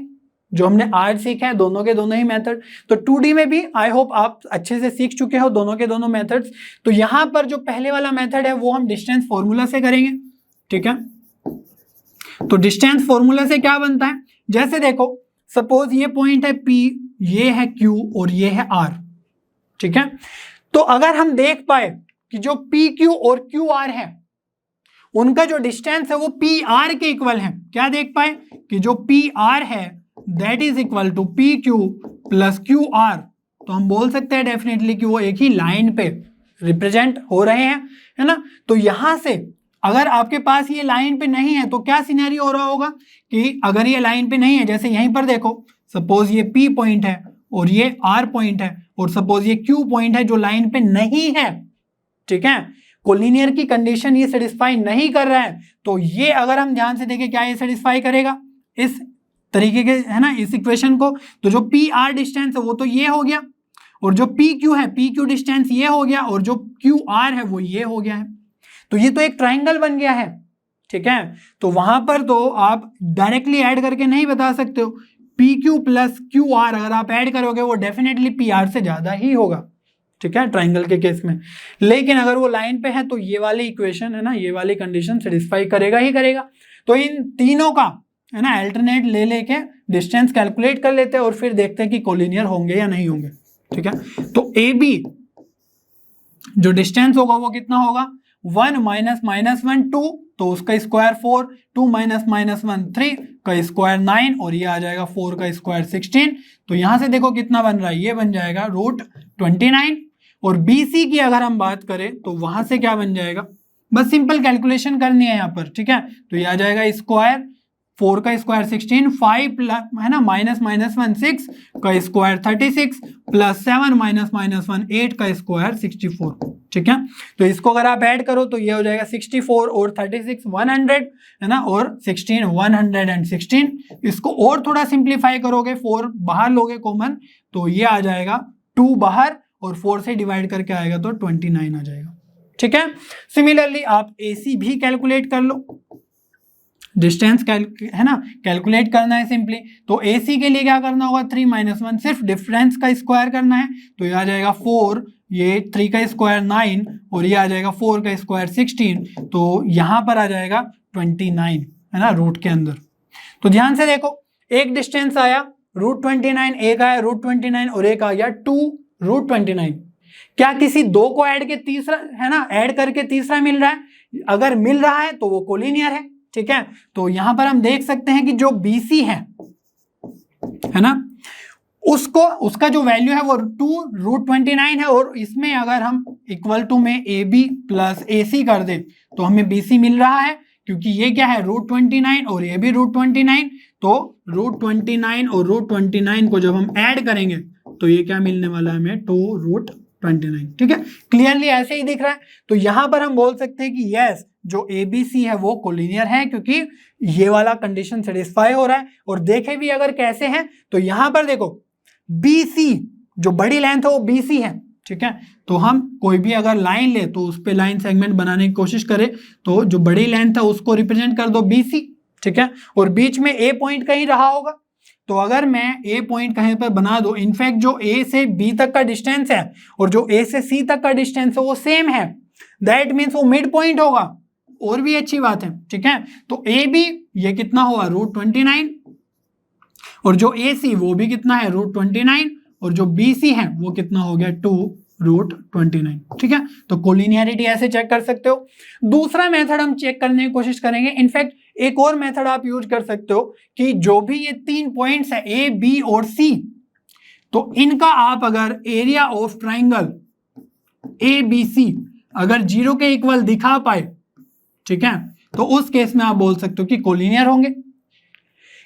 जो हमने आज सीखा है, दोनों के दोनों ही मेथड। तो 2D में भी आई होप आप अच्छे से सीख चुके हो दोनों के दोनों मेथड्स। तो यहां पर जो पहले वाला मेथड है वो हम डिस्टेंस फॉर्मूला से करेंगे, ठीक है। तो डिस्टेंस फॉर्मूला से क्या बनता है, जैसे देखो सपोज ये पॉइंट है P, ये है Q और ये है R, ठीक है। तो अगर हम देख पाए कि जो PQ और QR है उनका जो डिस्टेंस है वो PR के इक्वल है, क्या देख पाए कि जो PR है that is equal to PQ plus QR, तो हम बोल सकते हैं डेफिनेटली कि वो एक ही लाइन पे रिप्रेजेंट हो रहे हैं, है ना। तो यहां से अगर आपके पास ये लाइन पे नहीं है तो क्या सिनेरियो हो रहा होगा कि अगर ये लाइन पे नहीं है, जैसे यहीं पर देखो सपोज ये P पॉइंट है और ये R पॉइंट है और सपोज ये Q पॉइंट है जो लाइन पे नहीं है, ठीक है, कोलिनियर की कंडीशन ये सेटिस्फाई नहीं कर रहा है। तो ये अगर हम ध्यान से देखें क्या ये सेटिस्फाई करेगा, इस तरीके के, है ना, इस इक्वेशन को। तो जो पी आर डिस्टेंस है वो तो ये हो गया, और जो पी क्यू है, पी क्यू डिस्टेंस ये हो गया, और जो क्यू आर है वो ये हो गया है। तो ये तो एक ट्राइंगल बन गया है, ठीक है। तो वहां पर तो आप डायरेक्टली ऐड करके नहीं बता सकते हो। P Q plus Q R अगर आप ऐड करोगे वो डेफिनेटली पी आर से ज्यादा ही होगा, ठीक है, ट्राइंगल के केस में। लेकिन अगर वो लाइन पे है तो ये वाली इक्वेशन, है ना, ये वाली कंडीशन सेटिस्फाई करेगा ही करेगा। तो इन तीनों का, है ना, अल्टरनेट ले लेके डिस्टेंस कैलकुलेट कर लेते हैं और फिर देखते हैं कि कोलिनियर होंगे या नहीं होंगे, ठीक है। तो ए बी जो डिस्टेंस होगा वो कितना होगा, 1 माइनस माइनस 1 2, तो उसका स्क्वायर 4, 2 माइनस माइनस 1 3 का स्क्वायर 9, और ये आ जाएगा 4 का स्क्वायर 16। तो यहां से देखो कितना बन रहा है, ये बन जाएगा √29। और BC की अगर हम बात करें तो वहां से क्या बन जाएगा, बस सिंपल कैलकुलेशन करनी है यहाँ पर, ठीक है। तो ये आ जाएगा स्क्वायर 4 का स्क्वायर 16, 5 प्लस, है ना, माइनस माइनस 1 6 का स्क्वायर 36 प्लस 7 माइनस माइनस 1 8 का स्क्वायर 64, ठीक है। तो इसको अगर आप ऐड करो तो ये हो जाएगा 64 और 36 100, है ना, और 16 116। इसको और थोड़ा सिंप्लीफाई करोगे, 4 बाहर लोगे कॉमन तो ये आ जाएगा 2 बाहर, और 4 से डिवाइड करके आएगा तो 29 आ जाएगा, ठीक है। सिमिलरली आप AC भी कैलकुलेट कर लो, डिस्टेंस है ना, कैलकुलेट करना है सिंपली। तो AC के लिए क्या करना होगा, 3 माइनस 1, सिर्फ डिफरेंस का स्क्वायर करना है। तो ये आ जाएगा 4, ये 3 का स्क्वायर 9, और ये आ जाएगा 4 का स्क्वायर 16। तो यहाँ पर आ जाएगा 29, है ना, रूट के अंदर। तो ध्यान से देखो, एक डिस्टेंस आया √29, एक आया √29, और एक आ गया 2√29। क्या किसी दो को ऐड के तीसरा, है ना, ऐड करके तीसरा मिल रहा है? अगर मिल रहा है तो वो कोलिनियर है, ठीक है। तो यहां पर हम देख सकते हैं कि जो BC है ना, उसको, उसका जो वैल्यू है वो 2√29 है, और इसमें अगर हम इक्वल टू में AB प्लस AC कर दे तो हमें BC मिल रहा है, क्योंकि ये क्या है √29 और ये भी √29। तो √29 और √29 को जब हम ऐड करेंगे तो ये क्या मिलने वाला है हमें, 2√29, ठीक है। क्लियरली ऐसे ही दिख रहा है। तो यहां पर हम बोल सकते हैं कि यस, जो ABC है वो कोलिनियर है, क्योंकि ये वाला कंडीशन सेटिस्फाई हो रहा है। और देखे भी अगर कैसे है, तो यहां पर देखो BC जो बड़ी लेंथ है वो BC है, ठीक है। तो हम कोई भी अगर लाइन ले तो उस पे लाइन सेगमेंट बनाने की कोशिश करें तो जो बड़ी लेंथ है उसको रिप्रेजेंट कर दो BC, ठीक है। और बीच में A पॉइंट कहीं रहा होगा, तो अगर मैं A पॉइंट कहीं पर बना दो, इनफैक्ट जो A से B तक का डिस्टेंस है और जो A से C तक का डिस्टेंस है वो सेम है, दैट मीन्स वो मिड पॉइंट होगा, और भी अच्छी बात है, ठीक है। तो AB ये कितना होगा, √29, और जो AC वो भी कितना है, √29, और जो BC है वो कितना हो गया, 2√29, ठीक है। तो कोलिनियरिटी ऐसे चेक कर सकते हो। दूसरा मेथड हम चेक करने की कोशिश करेंगे। इनफैक्ट एक और मेथड आप यूज कर सकते हो कि जो भी ये 3 पॉइंट्स है A, B और C, तो इनका आप अगर एरिया ऑफ ट्राइंगल ABC अगर 0 के इक्वल दिखा पाए, ठीक है, तो उस केस में आप बोल सकते हो कि कोलिनियर होंगे।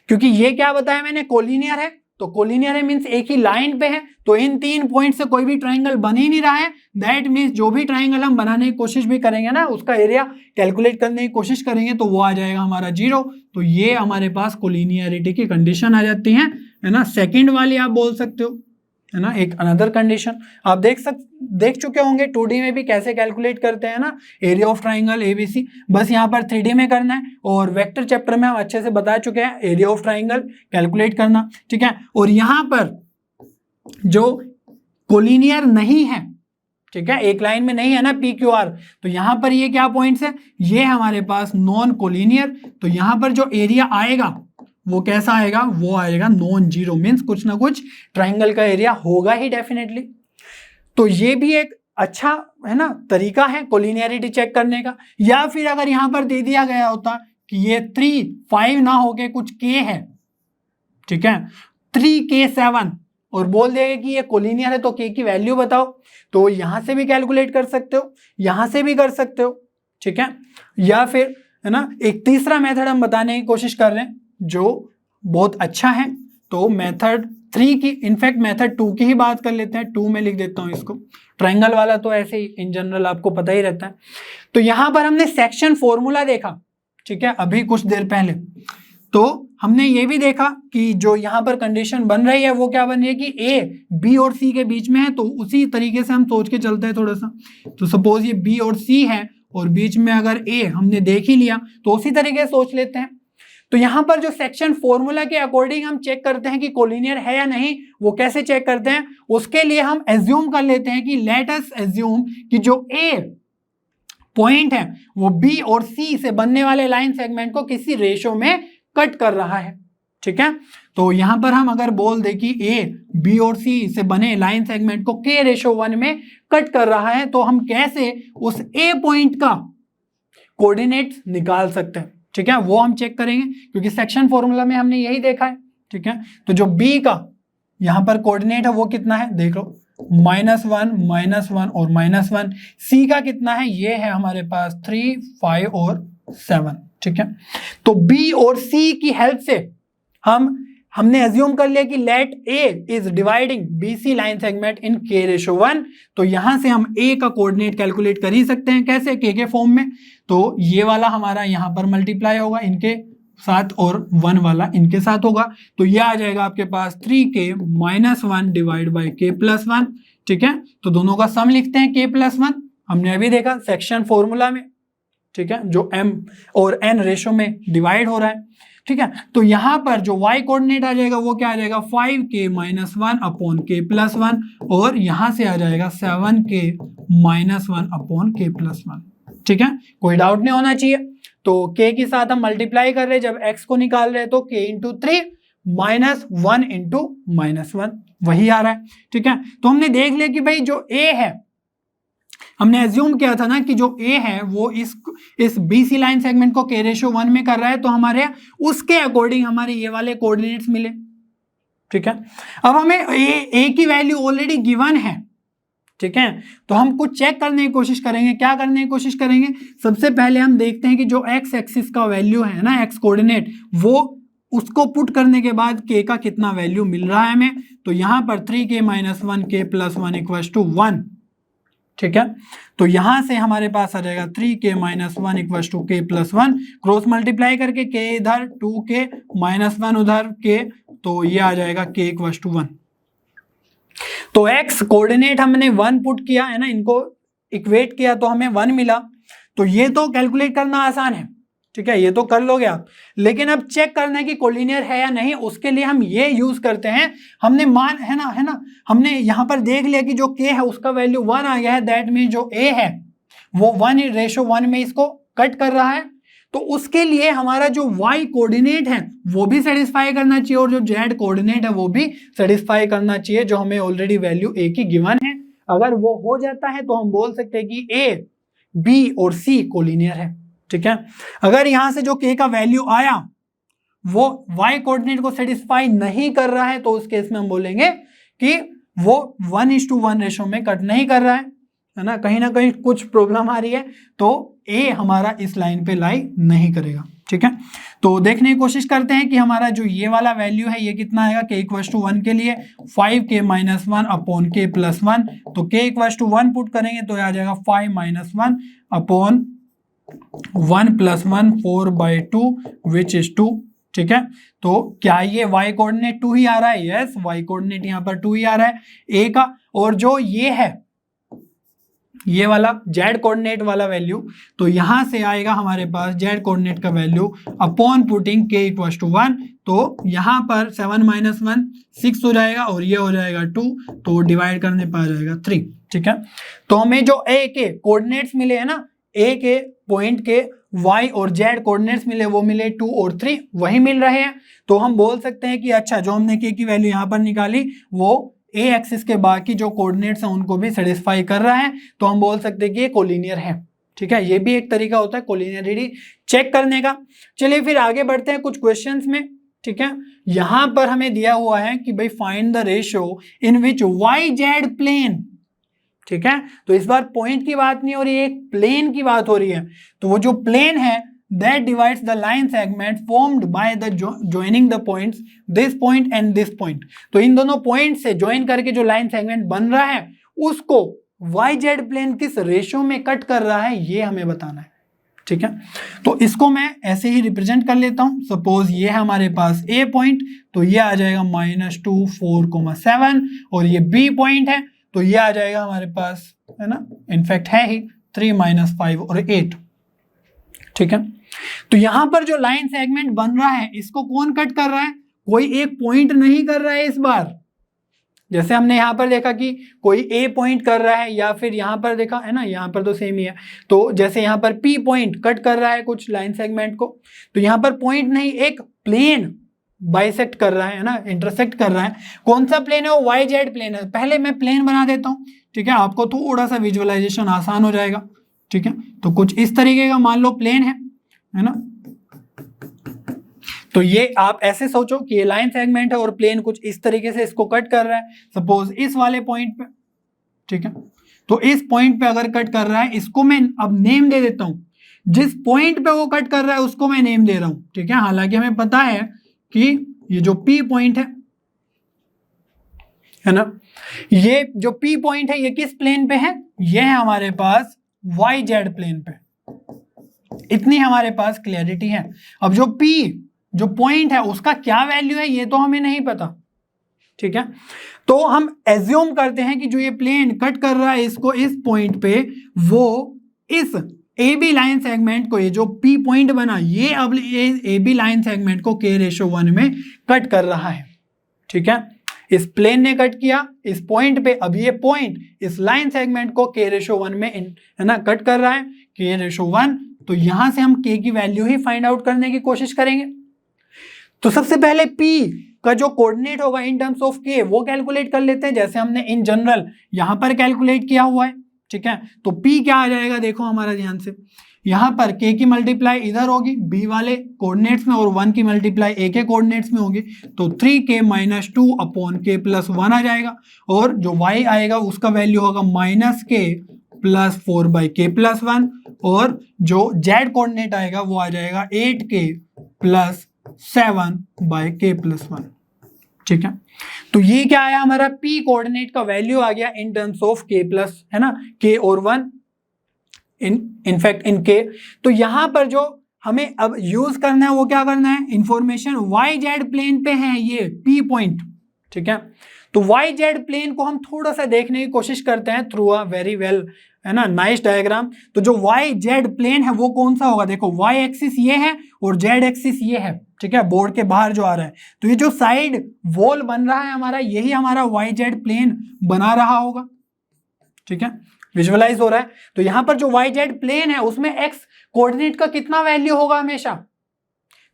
क्योंकि ये क्या बताया मैंने, कोलिनियर है। तो कोलिनियर है मींस एक ही लाइन पे है, तो इन 3 पॉइंट से कोई भी ट्राइंगल बन ही नहीं रहा है। दैट मींस जो भी ट्राइंगल हम बनाने की कोशिश भी करेंगे ना, उसका एरिया कैलकुलेट करने की कोशिश करेंगे तो वो आ जाएगा हमारा 0। तो ये हमारे पास कोलिनियरिटी की कंडीशन आ जाती है ना। सेकंड वाली आप बोल सकते हो, है ना, एक अनदर कंडीशन। आप देख चुके होंगे 2D में भी कैसे कैलकुलेट करते हैं ना, एरिया ऑफ ट्राइंगल ABC। बस यहाँ पर 3D में करना है, और वेक्टर चैप्टर में हम अच्छे से बता चुके हैं एरिया ऑफ ट्राइंगल कैलकुलेट करना, ठीक है। और यहाँ पर जो कोलिनियर नहीं है, ठीक है, एक लाइन में नहीं है ना PQR, तो यहाँ पर ये क्या पॉइंट्स है, ये हमारे पास नॉन कोलिनियर। तो यहाँ पर जो एरिया आएगा वो कैसा आएगा, वो आएगा नॉन जीरो, मीन्स कुछ ना कुछ ट्राइंगल का एरिया होगा ही डेफिनेटली। तो ये भी एक अच्छा, है ना, तरीका है कोलिनियरिटी चेक करने का। या फिर अगर यहां पर दे दिया गया होता कि ये 3 5 ना होके कुछ K है, ठीक है, 3K7, और बोल देगा कि ये कोलिनियर है, तो K की वैल्यू बताओ, तो यहां से भी कैलकुलेट कर सकते हो, यहां से भी कर सकते हो, ठीक है। या फिर, है ना, एक तीसरा मेथड हम बताने की कोशिश कर रहे हैं जो बहुत अच्छा है। तो मेथड 3 की, इनफैक्ट मेथड 2 की ही बात कर लेते हैं। 2 में लिख देता हूं इसको, ट्राइंगल वाला तो ऐसे ही इन जनरल आपको पता ही रहता है। तो यहां पर हमने सेक्शन फॉर्मूला देखा, ठीक है, अभी कुछ देर पहले। तो हमने ये भी देखा कि जो यहाँ पर कंडीशन बन रही है वो क्या बन रही है कि ए बी और सी के बीच में है, तो उसी तरीके से हम सोच के चलते हैं थोड़ा सा। तो सपोज ये बी और सी है और बीच में अगर ए हमने देख ही लिया तो उसी तरीके से सोच लेते हैं। तो यहाँ पर जो सेक्शन फॉर्मूला के अकॉर्डिंग हम चेक करते हैं कि कोलिनियर है या नहीं, वो कैसे चेक करते हैं, उसके लिए हम एज्यूम कर लेते हैं कि लेट अस एज्यूम कि जो ए पॉइंट है वो बी और सी से बनने वाले लाइन सेगमेंट को किसी रेशो में कट कर रहा है। ठीक है, तो यहां पर हम अगर बोल दे कि ए बी और सी से बने लाइन सेगमेंट को k/1 में कट कर रहा है, तो हम कैसे उस ए पॉइंट का कोऑर्डिनेट्स निकाल सकते हैं। ठीक है, वो हम चेक करेंगे क्योंकि सेक्शन फॉर्मूला में हमने यही देखा है। ठीक है, तो जो बी का यहां पर कोऑर्डिनेट है वो कितना है, देख लो -1 -1 और -1। सी का कितना है, ये है हमारे पास 3 5 और 7। ठीक है, तो बी और सी की हेल्प से हमने एज्यूम कर लिया कि let A is dividing BC line segment in k/1। तो यहां से हम ए का कोऑर्डिनेट कैलकुलेट कर ही सकते हैं, कैसे, के फॉर्म में। तो ये वाला हमारा यहां पर मल्टीप्लाई होगा इनके साथ और 1 वाला इनके साथ होगा, तो ये आ जाएगा आपके पास 3k - 1 डिवाइड बाई k+1। ठीक है, तो दोनों का सम लिखते हैं k+1, हमने अभी देखा सेक्शन फॉर्मूला में। ठीक है, जो m और n रेशो में डिवाइड हो रहा है। ठीक है, तो यहां पर जो y कोऑर्डिनेट आ जाएगा वो क्या आ जाएगा, 5k - 1 अपॉन k+1, और यहां से आ जाएगा 7k - 1 अपॉन k+1। ठीक है, कोई डाउट नहीं होना चाहिए। तो k के साथ हम मल्टीप्लाई कर रहे हैं, जब x को निकाल रहे हैं तो k × 3 -1 × -1 वही आ रहा है। ठीक है, तो हमने देख लिया कि भाई जो a है, हमने एज्यूम किया था ना कि जो a है वो इस BC लाइन सेगमेंट को k/1 में कर रहा है, तो हमारे उसके अकॉर्डिंग हमारे ये वाले कोऑर्डिनेट्स मिले। ठीक है, अब हमें a की वैल्यू ऑलरेडी गिवन है। ठीक है, तो हम कुछ चेक करने की कोशिश करेंगे। क्या करने की कोशिश करेंगे, सबसे पहले हम देखते हैं कि जो x एक्सिस का वैल्यू है ना, x कोऑर्डिनेट, वो उसको पुट करने के बाद k का कितना वैल्यू मिल रहा है हमें। तो यहां पर 3k - 1 k+1 = 1। ठीक है, तो यहां से हमारे पास आ जाएगा 3k - 1 = k+1, क्रॉस मल्टीप्लाई करके k इधर 2k - 1 उधर k, तो ये आ जाएगा k = 1। तो x कोऑर्डिनेट हमने 1 पुट किया है ना, इनको इक्वेट किया तो हमें 1 मिला। तो ये तो कैलकुलेट करना आसान है। ठीक है, ये तो कर लोगे आप, लेकिन अब चेक करना है कि कोलिनियर है या नहीं, उसके लिए हम ये यूज करते हैं। हमने है ना हमने यहां पर देख लिया कि जो k है उसका वैल्यू 1 आ गया है, दैट मीन जो a है वो 1/1 में इसको कट कर रहा है। तो उसके लिए हमारा जो y कोऑर्डिनेट है वो भी सेटिस्फाई करना चाहिए और जो z कोऑर्डिनेट है वो भी सेटिस्फाई करना चाहिए, जो हमें ऑलरेडी वैल्यू a की गिवन है। अगर वो हो जाता है तो हम बोल सकते हैं कि a, b और c कोलिनियर है। ठीक है, अगर यहां से जो k का वैल्यू आया वो y कोऑर्डिनेट को सेटिस्फाई नहीं कर रहा है, तो उस केस में हम बोलेंगे कि वो 1:1 रेशो में कट नहीं कर रहा है ना कहीं कुछ प्रॉब्लम आ रही है, तो a हमारा इस लाइन पे लाई नहीं करेगा। ठीक है, तो देखने की कोशिश करते हैं कि हमारा जो ये वाला वैल्यू है ये कितना आएगा। k = 1 के लिए 5k - 1 अपॉन k+1, तो k = 1 पुट करेंगे तो आ जाएगा 5 - 1 अपॉन 1 + 1 4/2 विच इज 2। ठीक है, तो क्या ये y कोऑर्डिनेट 2 ही आ रहा है, यस y कोऑर्डिनेट यहाँ पर 2 ही आ रहा है a का, और जो ये है ये वाला z कोऑर्डिनेट वाला वैल्यू, तो यहां से आएगा हमारे पास z कोऑर्डिनेट का वैल्यू अपॉन पुटिंग k = 1, तो यहां पर 7 - 1 6 हो जाएगा और ये हो जाएगा 2, तो डिवाइड करने पर आ जाएगा 3। ठीक है, तो हमें जो a के कोऑर्डिनेट्स मिले हैं ना, a के पॉइंट के y और z कोऑर्डिनेट्स मिले वो मिले 2 और 3 वही मिल रहे हैं। तो हम बोल सकते हैं कि अच्छा, जो हमने k की वैल्यू यहाँ पर निकाली वो a एक्सिस के बाकी जो कोऑर्डिनेट्स हैं उनको भी सेटिस्फाई कर रहा है, तो हम बोल सकते हैं कि ये कोलिनियर है। ठीक है, ये भी एक तरीका होता है कोलिनियरिटी चेक करने का। चलिए फिर आगे बढ़ते हैं कुछ क्वेश्चंस में। ठीक है, यहां पर हमें दिया हुआ है कि भाई find the ratio in which YZ plane. ठीक है, तो इस बार पॉइंट की बात नहीं हो रही है, एक प्लेन की बात हो रही है। तो वो जो प्लेन है that divides the line segment formed by the joining the points this point and this point, तो इन दोनों पॉइंट से ज्वाइन करके जो लाइन सेगमेंट बन रहा है उसको YZ प्लेन किस रेशियो में कट कर रहा है ये हमें बताना है। ठीक है, तो इसको मैं ऐसे ही रिप्रेजेंट कर लेता हूं। सपोज ये है हमारे पास ए पॉइंट, तो ये आ जाएगा -2 4,7, और ये बी पॉइंट है तो ये आ जाएगा हमारे पास, है ना, इनफैक्ट है ही 3 -5 और 8। ठीक है, तो यहां पर जो लाइन सेगमेंट बन रहा है इसको कौन कट कर रहा है? कोई एक पॉइंट नहीं कर रहा है इस बार। जैसे हमने यहाँ पर देखा कि कोई ए पॉइंट कर रहा है, या फिर यहाँ पर देखा है ना, यहाँ पर तो सेम ही है। तो जैसे यहाँ पर पी पॉइंट कट कर रहा है कुछ लाइन सेगमेंट को, तो यहाँ पर पॉइंट नहीं, एक प्लेन बाइसेक्ट कर रहा है ना, इंटरसेक्ट कर रहा है। कौन सा प्लेन है? वो वाई जेड प्लेन है। पहले मैं प्लेन बना देता हूँ, ठीक है, आपको थोड़ा सा विजुअलाइजेशन आसान हो जाएगा। ठीक है, तो कुछ इस तरीके का मान लो प्लेन है ना, तो ये आप ऐसे सोचो कि ये लाइन सेगमेंट है और प्लेन कुछ इस तरीके से इसको कट कर रहा है, सपोज इस वाले पॉइंट पे। ठीक है, तो इस पॉइंट पे अगर कट कर रहा है, इसको मैं अब नेम दे देता हूं। जिस पॉइंट पे वो कट कर रहा है उसको मैं नेम दे रहा हूं। ठीक है, हालांकि हमें पता है कि ये जो पी पॉइंट है ना, ये जो पी पॉइंट है ये किस प्लेन पे है? ये है हमारे पास वाई जेड प्लेन पे। इतनी हमारे पास क्लियरिटी है। अब जो पी जो पॉइंट है उसका क्या वैल्यू है ये तो हमें नहीं पता। ठीक है, तो हम एज्यूम करते हैं कि जो ये प्लेन कट कर रहा है इसको इस पॉइंट पे, वो इस ए बी लाइन सेगमेंट को, ये जो पी पॉइंट बना, ये अब ए बी लाइन सेगमेंट को k/1 में कट कर रहा है। ठीक है, इस प्लेन ने कट किया इस पॉइंट पे, अब ये पॉइंट इस लाइन सेगमेंट को k/1 में है ना कट कर रहा है, k/1। तो यहां से हम k की वैल्यू ही फाइंड आउट करने की कोशिश करेंगे। तो सबसे पहले p का जो कोऑर्डिनेट होगा इन टर्म्स ऑफ k वो कैलकुलेट कर लेते हैं, जैसे हमने इन जनरल यहां पर कैलकुलेट किया हुआ है। ठीक है, तो p क्या आ जाएगा देखो हमारा ध्यान से, यहां पर k की मल्टीप्लाई इधर होगी b वाले कोऑर्डिनेट्स में, और 1 की मल्टीप्लाई a के कोऑर्डिनेट्स में होगी, तो 3k - 2 अपॉन k + 1 आ जाएगा। और जो y आएगा उसका वैल्यू होगा -k + 4/k + 1, और जो z कोऑर्डिनेट आएगा वो आ जाएगा 8k + 7/k + 1। ठीक है, तो ये क्या आया हमारा p कोऑर्डिनेट का वैल्यू आ गया in terms of k plus, है ना, k और 1 इनफैक्ट इन k। तो यहां पर जो हमें अब यूज करना है वो क्या करना है, इंफॉर्मेशन वाई जेड प्लेन पे है ये p पॉइंट। ठीक है, तो वाई जेड प्लेन को हम थोड़ा सा देखने की कोशिश करते हैं थ्रू अ वेरी वेल, है ना, नाइस डायग्राम। तो जो वाई जेड प्लेन है वो कौन सा होगा? देखो वाई एक्सिस ये है और जेड एक्सिस ये है। ठीक है, बोर्ड के बाहर जो आ रहा है, तो ये जो साइड वॉल बन रहा है हमारा, यही हमारा वाई जेड प्लेन बना रहा होगा। ठीक है, विजुअलाइज हो रहा है। तो यहां पर जो वाई जेड प्लेन है उसमें एक्स कोऑर्डिनेट का कितना वैल्यू होगा हमेशा?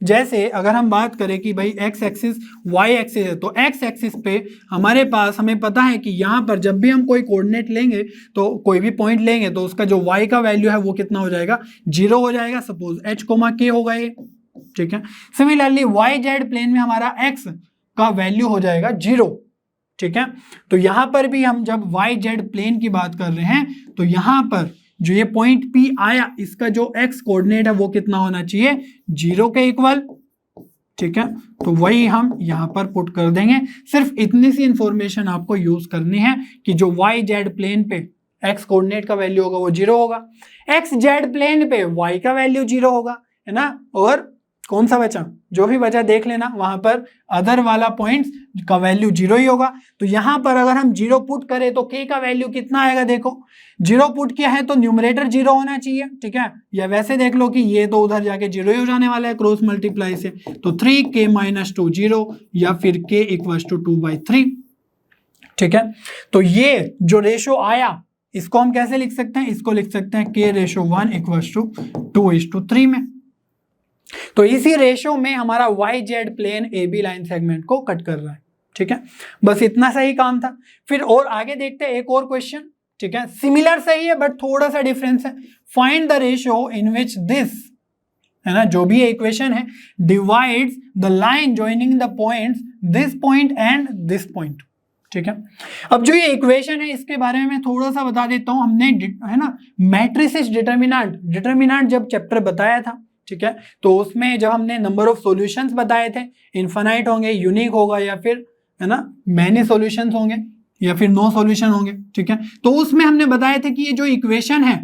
जैसे अगर हम बात करें कि भाई एक्स एक्सिस वाई एक्सिस है, तो एक्स एक्सिस पे हमारे पास हमें पता है कि यहाँ पर जब भी हम कोई कोऑर्डिनेट लेंगे, तो कोई भी पॉइंट लेंगे, तो उसका जो वाई का वैल्यू है वो कितना हो जाएगा? 0 हो जाएगा। सपोज h, k होगा ये। ठीक है, सिमिलरली वाई जेड प्लेन में हमारा x का वैल्यू हो जाएगा 0। ठीक है, तो यहां पर भी हम जब वाई जेड प्लेन की बात कर रहे हैं, तो यहां पर जो ये पॉइंट P आया, इसका जो x कोऑर्डिनेट है वो कितना होना चाहिए? 0 के इक्वल। ठीक है, तो वही हम यहां पर पुट कर देंगे। सिर्फ इतनी सी इंफॉर्मेशन आपको यूज करनी है कि जो वाई जेड प्लेन पे x कोऑर्डिनेट का वैल्यू होगा वो 0 होगा, एक्स जेड प्लेन पे y का वैल्यू 0 होगा, है ना। और कौन सा बचा? जो भी बचा देख लेना, वहां पर अदर वाला पॉइंट्स का वैल्यू 0 ही होगा। तो यहां पर अगर हम 0 पुट करें तो k का वैल्यू कितना आएगा? देखो 0 पुट किया है तो न्यूमरेटर 0 होना चाहिए। ठीक है, या वैसे देख लो कि ये तो उधर जाके 0 ही हो जाने वाला है क्रॉस मल्टीप्लाई से, तो 3k - 2 0, या फिर k = 2/3। ठीक है, तो ये जो रेशो आया इसको हम कैसे लिख सकते हैं? इसको लिख सकते हैं k/1 = 2:3 में। तो इसी रेशो में हमारा Y Z plane A B line segment को कट कर रहा है। ठीक है, बस इतना सही काम था। फिर और आगे देखते हैं एक और क्वेश्चन। ठीक है, सिमिलर सही है बट थोड़ा सा डिफरेंस है। Find the ratio in which this, है ना, जो भी इक्वेशन है, divides the line joining the points this point and this point. ठीक है, अब जो ये इक्वेशन है इसके बारे में मैं थोड़ा सा बता देता हूं। हमने, है ना, मैट्रिसेस डिटर्मिनेंट जब चैप्टर बताया था, ठीक है, तो उसमें जब हमने नंबर ऑफ सॉल्यूशंस बताए थे, इनफाइनाइट होंगे, यूनिक होगा, या फिर, है ना, मैनी सॉल्यूशंस होंगे, या फिर नो सॉल्यूशन होंगे। ठीक है, तो उसमें हमने बताया था कि ये जो इक्वेशन है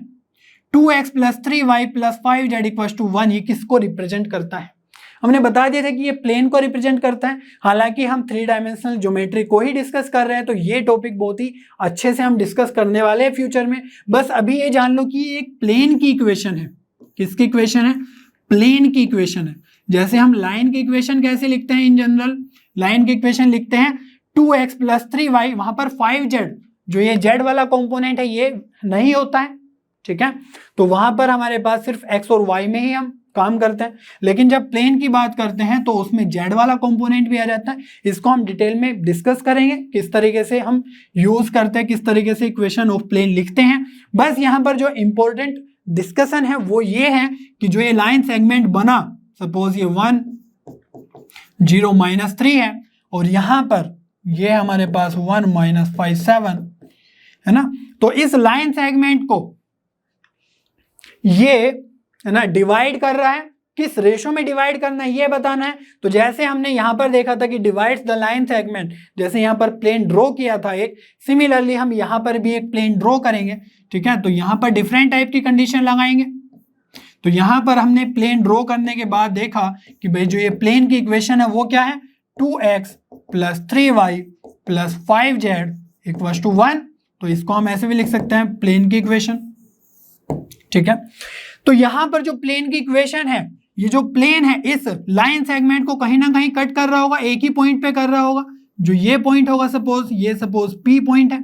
2x plus 3y plus 5z equal to 1 ये किसको रिप्रेजेंट करता है? हमने बता दिया था कि ये प्लेन को रिप्रेजेंट करता है। हालांकि हम 3 डायमेंशनल ज्योमेट्री को ही डिस्कस कर रहे हैं, तो ये टॉपिक बहुत ही अच्छे से हम डिस्कस करने वाले हैं फ्यूचर में। बस अभी ये जान लो कि ये एक प्लेन की इक्वेशन है। किसकी इक्वेशन है? प्लेन की इक्वेशन है। जैसे हम लाइन की इक्वेशन कैसे लिखते हैं? इन जनरल लाइन की इक्वेशन लिखते हैं 2x प्लस 3y, वहां पर 5z, जो ये z वाला कंपोनेंट है ये नहीं होता है, ठीक है। तो वहां पर हमारे पास सिर्फ x और y में ही हम काम करते हैं। लेकिन जब प्लेन की बात करते हैं तो उसमें z वाला कंपोनेंट भी आ जाता है। इसको हम डिटेल में डिस्कस करेंगे, किस तरीके से हम यूज करते हैं, किस तरीके से इक्वेशन ऑफ प्लेन लिखते हैं। बस यहाँ पर जो इंपॉर्टेंट डिस्कशन है वो ये है कि जो ये लाइन सेगमेंट बना, सपोज ये 1 0 -3 है और यहां पर ये हमारे पास 1 -5 7 है ना। तो इस लाइन सेगमेंट को ये है ना डिवाइड कर रहा है, किस रेशो में डिवाइड करना है ये बताना है। तो जैसे हमने यहां पर देखा था कि डिवाइड्स द लाइन सेगमेंट, जैसे यहां पर प्लेन ड्रॉ किया था एक, सिमिलरली हम यहां पर भी एक प्लेन ड्रॉ करेंगे, ठीक है। तो यहां पर डिफरेंट टाइप की कंडीशन लगाएंगे। तो यहां पर हमने प्लेन ड्रॉ करने के बाद देखा कि भाई जो ये प्लेन की इक्वेशन है वो क्या है? 2x plus 3y plus 5z equal to 1। तो इसको हम ऐसे भी लिख सकते हैं प्लेन की इक्वेशन, ठीक है। तो यहां पर जो प्लेन की इक्वेशन है, ये जो प्लेन है इस लाइन सेगमेंट को कहीं ना कहीं कट कर रहा होगा, एक ही पॉइंट पे कर रहा होगा। जो ये पॉइंट होगा सपोज P पॉइंट है,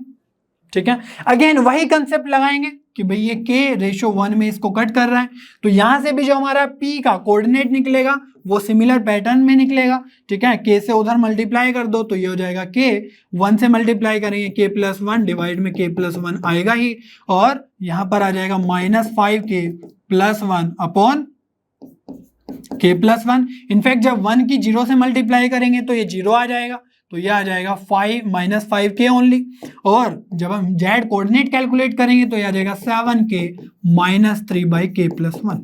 ठीक है। अगेन वही कंसेप्ट लगाएंगे कि भाई ये k रेशो 1 में इसको कट कर रहा है। तो यहां से भी जो हमारा p का कोऑर्डिनेट निकलेगा वो सिमिलर पैटर्न में निकलेगा, ठीक है। k से उधर मल्टीप्लाई कर दो तो ये हो जाएगा k, 1 से मल्टीप्लाई करेंगे k प्लस 1 डिवाइड में k प्लस 1 आएगा ही, और यहां पर आ जाएगा -5k plus 1 upon k plus 1। In fact जब 1 की 0 से मल्टीप्लाई करेंगे तो ये 0 आ जाएगा, तो ये आ जाएगा 5 ओनली। और जब हम z कोऑर्डिनेट कैलकुलेट करेंगे तो ये आ जाएगा 7k -3/k प्लस 1,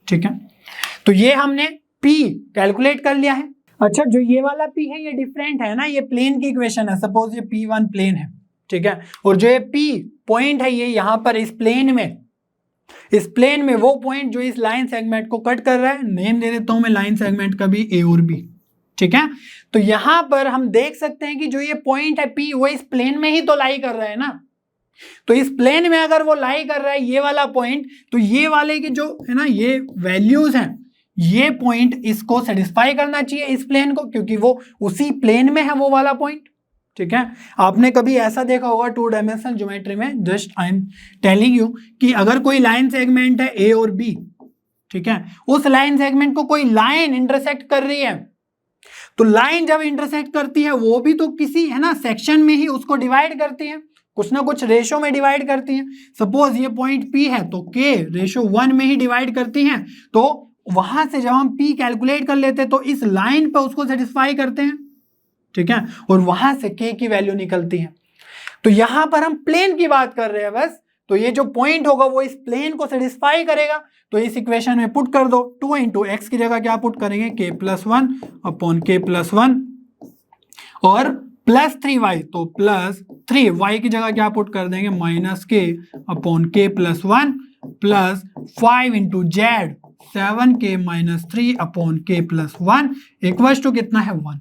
ठीक है। तो ये हमने p कैलकुलेट कर लिया है। अच्छा, जो ये वाला p है ये डिफरेंट है ना, ये प्लेन की इक्वेशन है। सपोज ये p1 प्लेन है, ठीक है, और जो ये p पॉइंट है ये यहाँ पर इस प्लेन में वो पॉइंट जो इस लाइन सेगमेंट को कट कर रहा है, नेम दे देता हूं मैं लाइन सेगमेंट का भी a और b, ठीक है। तो यहां पर हम देख सकते हैं कि जो ये पॉइंट है P वो इस प्लेन में ही तो लाई कर रहा है ना। तो इस प्लेन में अगर वो लाई कर रहा है ये वाला पॉइंट, तो ये वाले के जो है ना ये वैल्यूज हैं, ये पॉइंट इसको सेटिस्फाई करना चाहिए इस प्लेन को, क्योंकि वो उसी प्लेन में है वो वाला पॉइंट, ठीक है। आपने कभी ऐसा देखा होगा 2 डायमेंशनल ज्योमेट्री में, just I am telling you कि अगर कोई लाइन सेगमेंट है A और B, ठीक है, उस लाइन सेगमेंट को कोई लाइन इंटरसेक्ट कर रही है, तो लाइन जब इंटरसेक्ट करती है वो भी तो किसी है ना सेक्शन में ही उसको डिवाइड करती है, कुछ ना कुछ रेशो में डिवाइड करती है। सपोज ये पॉइंट P है तो K रेशो 1 में ही डिवाइड करती हैं। तो वहां से जब हम P कैलकुलेट कर लेते हैं तो इस लाइन पे उसको सेटिस्फाई करते हैं, ठीक है, और वहां से K की वैल्यू निकलती है। तो यहां पर हम प्लेन की बात कर रहे हैं बस। तो ये जो पॉइंट होगा वो इस प्लेन को सेटिस्फाई करेगा। तो इस इक्वेशन में पुट कर दो, 2 इंटू एक्स की जगह क्या पुट करेंगे? k plus 1 upon k plus 1 और प्लस 3y, तो प्लस 3y की जगह क्या पुट कर देंगे? -k upon k plus 1 plus 5 into Z 7k -3 upon k plus 1 equals to कितना है? 1।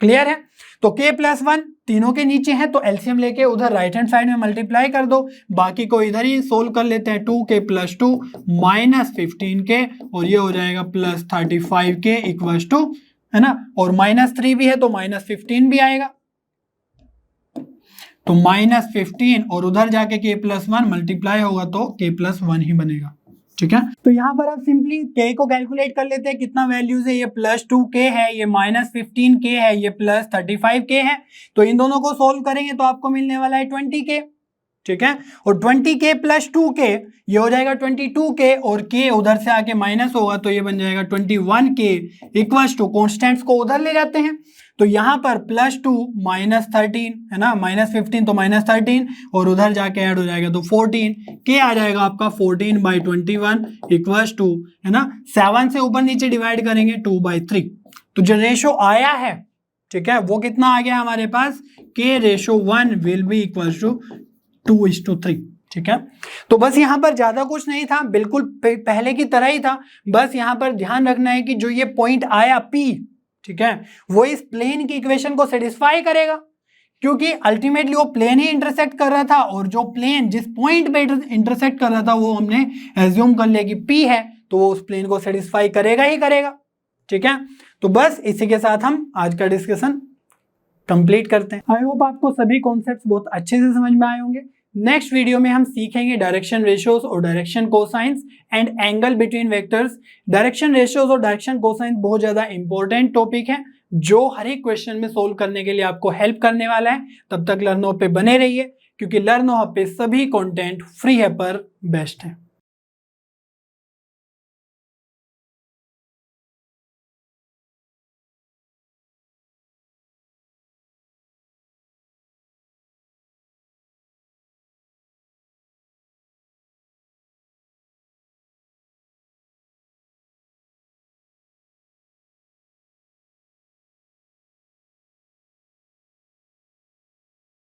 क्लियर है? तो k प्लस 1 तीनों के नीचे है तो एलसीएम लेके उधर राइट हैंड साइड में मल्टीप्लाई कर दो, बाकी को इधर ही सोल्व कर लेते हैं। 2k प्लस 2 -15k और ये हो जाएगा प्लस 35k इक्वल्स टू, है ना, और -3 भी है तो -15 भी आएगा, तो -15 और उधर जाके k प्लस 1 मल्टीप्लाई होगा तो k प्लस 1 ही बनेगा, ठीक है। तो यहाँ पर आप सिंपली k को कैलकुलेट कर लेते हैं, कितना वैल्यूज है, ये +2k है, ये -15k है, ये +35k है। तो इन दोनों को सोल्व करेंगे तो आपको मिलने वाला है 20k, ठीक है, और 20k प्लस 2k ये हो जाएगा 22k और k उधर से आके माइनस होगा तो ये बन जाएगा 21k इक्वल्स टू, कॉन्स्टेंट्स को उधर ले जाते हैं तो यहाँ पर +2 -13 है ना, -15 तो -13 और उधर जाके ऐड हो जाएगा तो 14, k आ जाएगा आपका 14/21 इक्वल्स टू, है ना, 7 से ऊपर नीचे डिवाइड करेंगे 2/3। तो जो रेशो आया है, ठीक है, वो कितना आ गया हमारे पास? k ratio 1 will be equals to 2:3, ठीक है, तो बस यहाँ पर ज्यादा कुछ नहीं था, बिल्कुल पहले की तरह ही था। बस यहाँ पर ध्यान रखना है कि जो ये पॉइंट आया P, ठीक है, वो इस प्लेन की इक्वेशन को सेटिस्फाई करेगा, क्योंकि अल्टीमेटली वो प्लेन ही इंटरसेक्ट कर रहा था, और जो प्लेन जिस पॉइंट पे इंटरसेक्ट कर रहा था वो हमने एज्यूम कर लिया कि P है, तो वो उस प्लेन को सेटिस्फाई करेगा ही करेगा। ठीक है, तो बस इसी के साथ हम आज का डिस्कशन कंप्लीट करते हैं। आई होप आपको सभी कॉन्सेप्ट्स बहुत अच्छे से समझ में आए होंगे। नेक्स्ट वीडियो में हम सीखेंगे डायरेक्शन रेशियोज और direction cosines and angle between vectors. Direction ratios और डायरेक्शन कोसाइंस बहुत ज्यादा इंपॉर्टेंट टॉपिक है, जो हर एक क्वेश्चन में सोल्व करने के लिए आपको हेल्प करने वाला है। तब तक लर्नो पे बने रहिए, क्योंकि लर्नो पे सभी कंटेंट फ्री है पर बेस्ट है।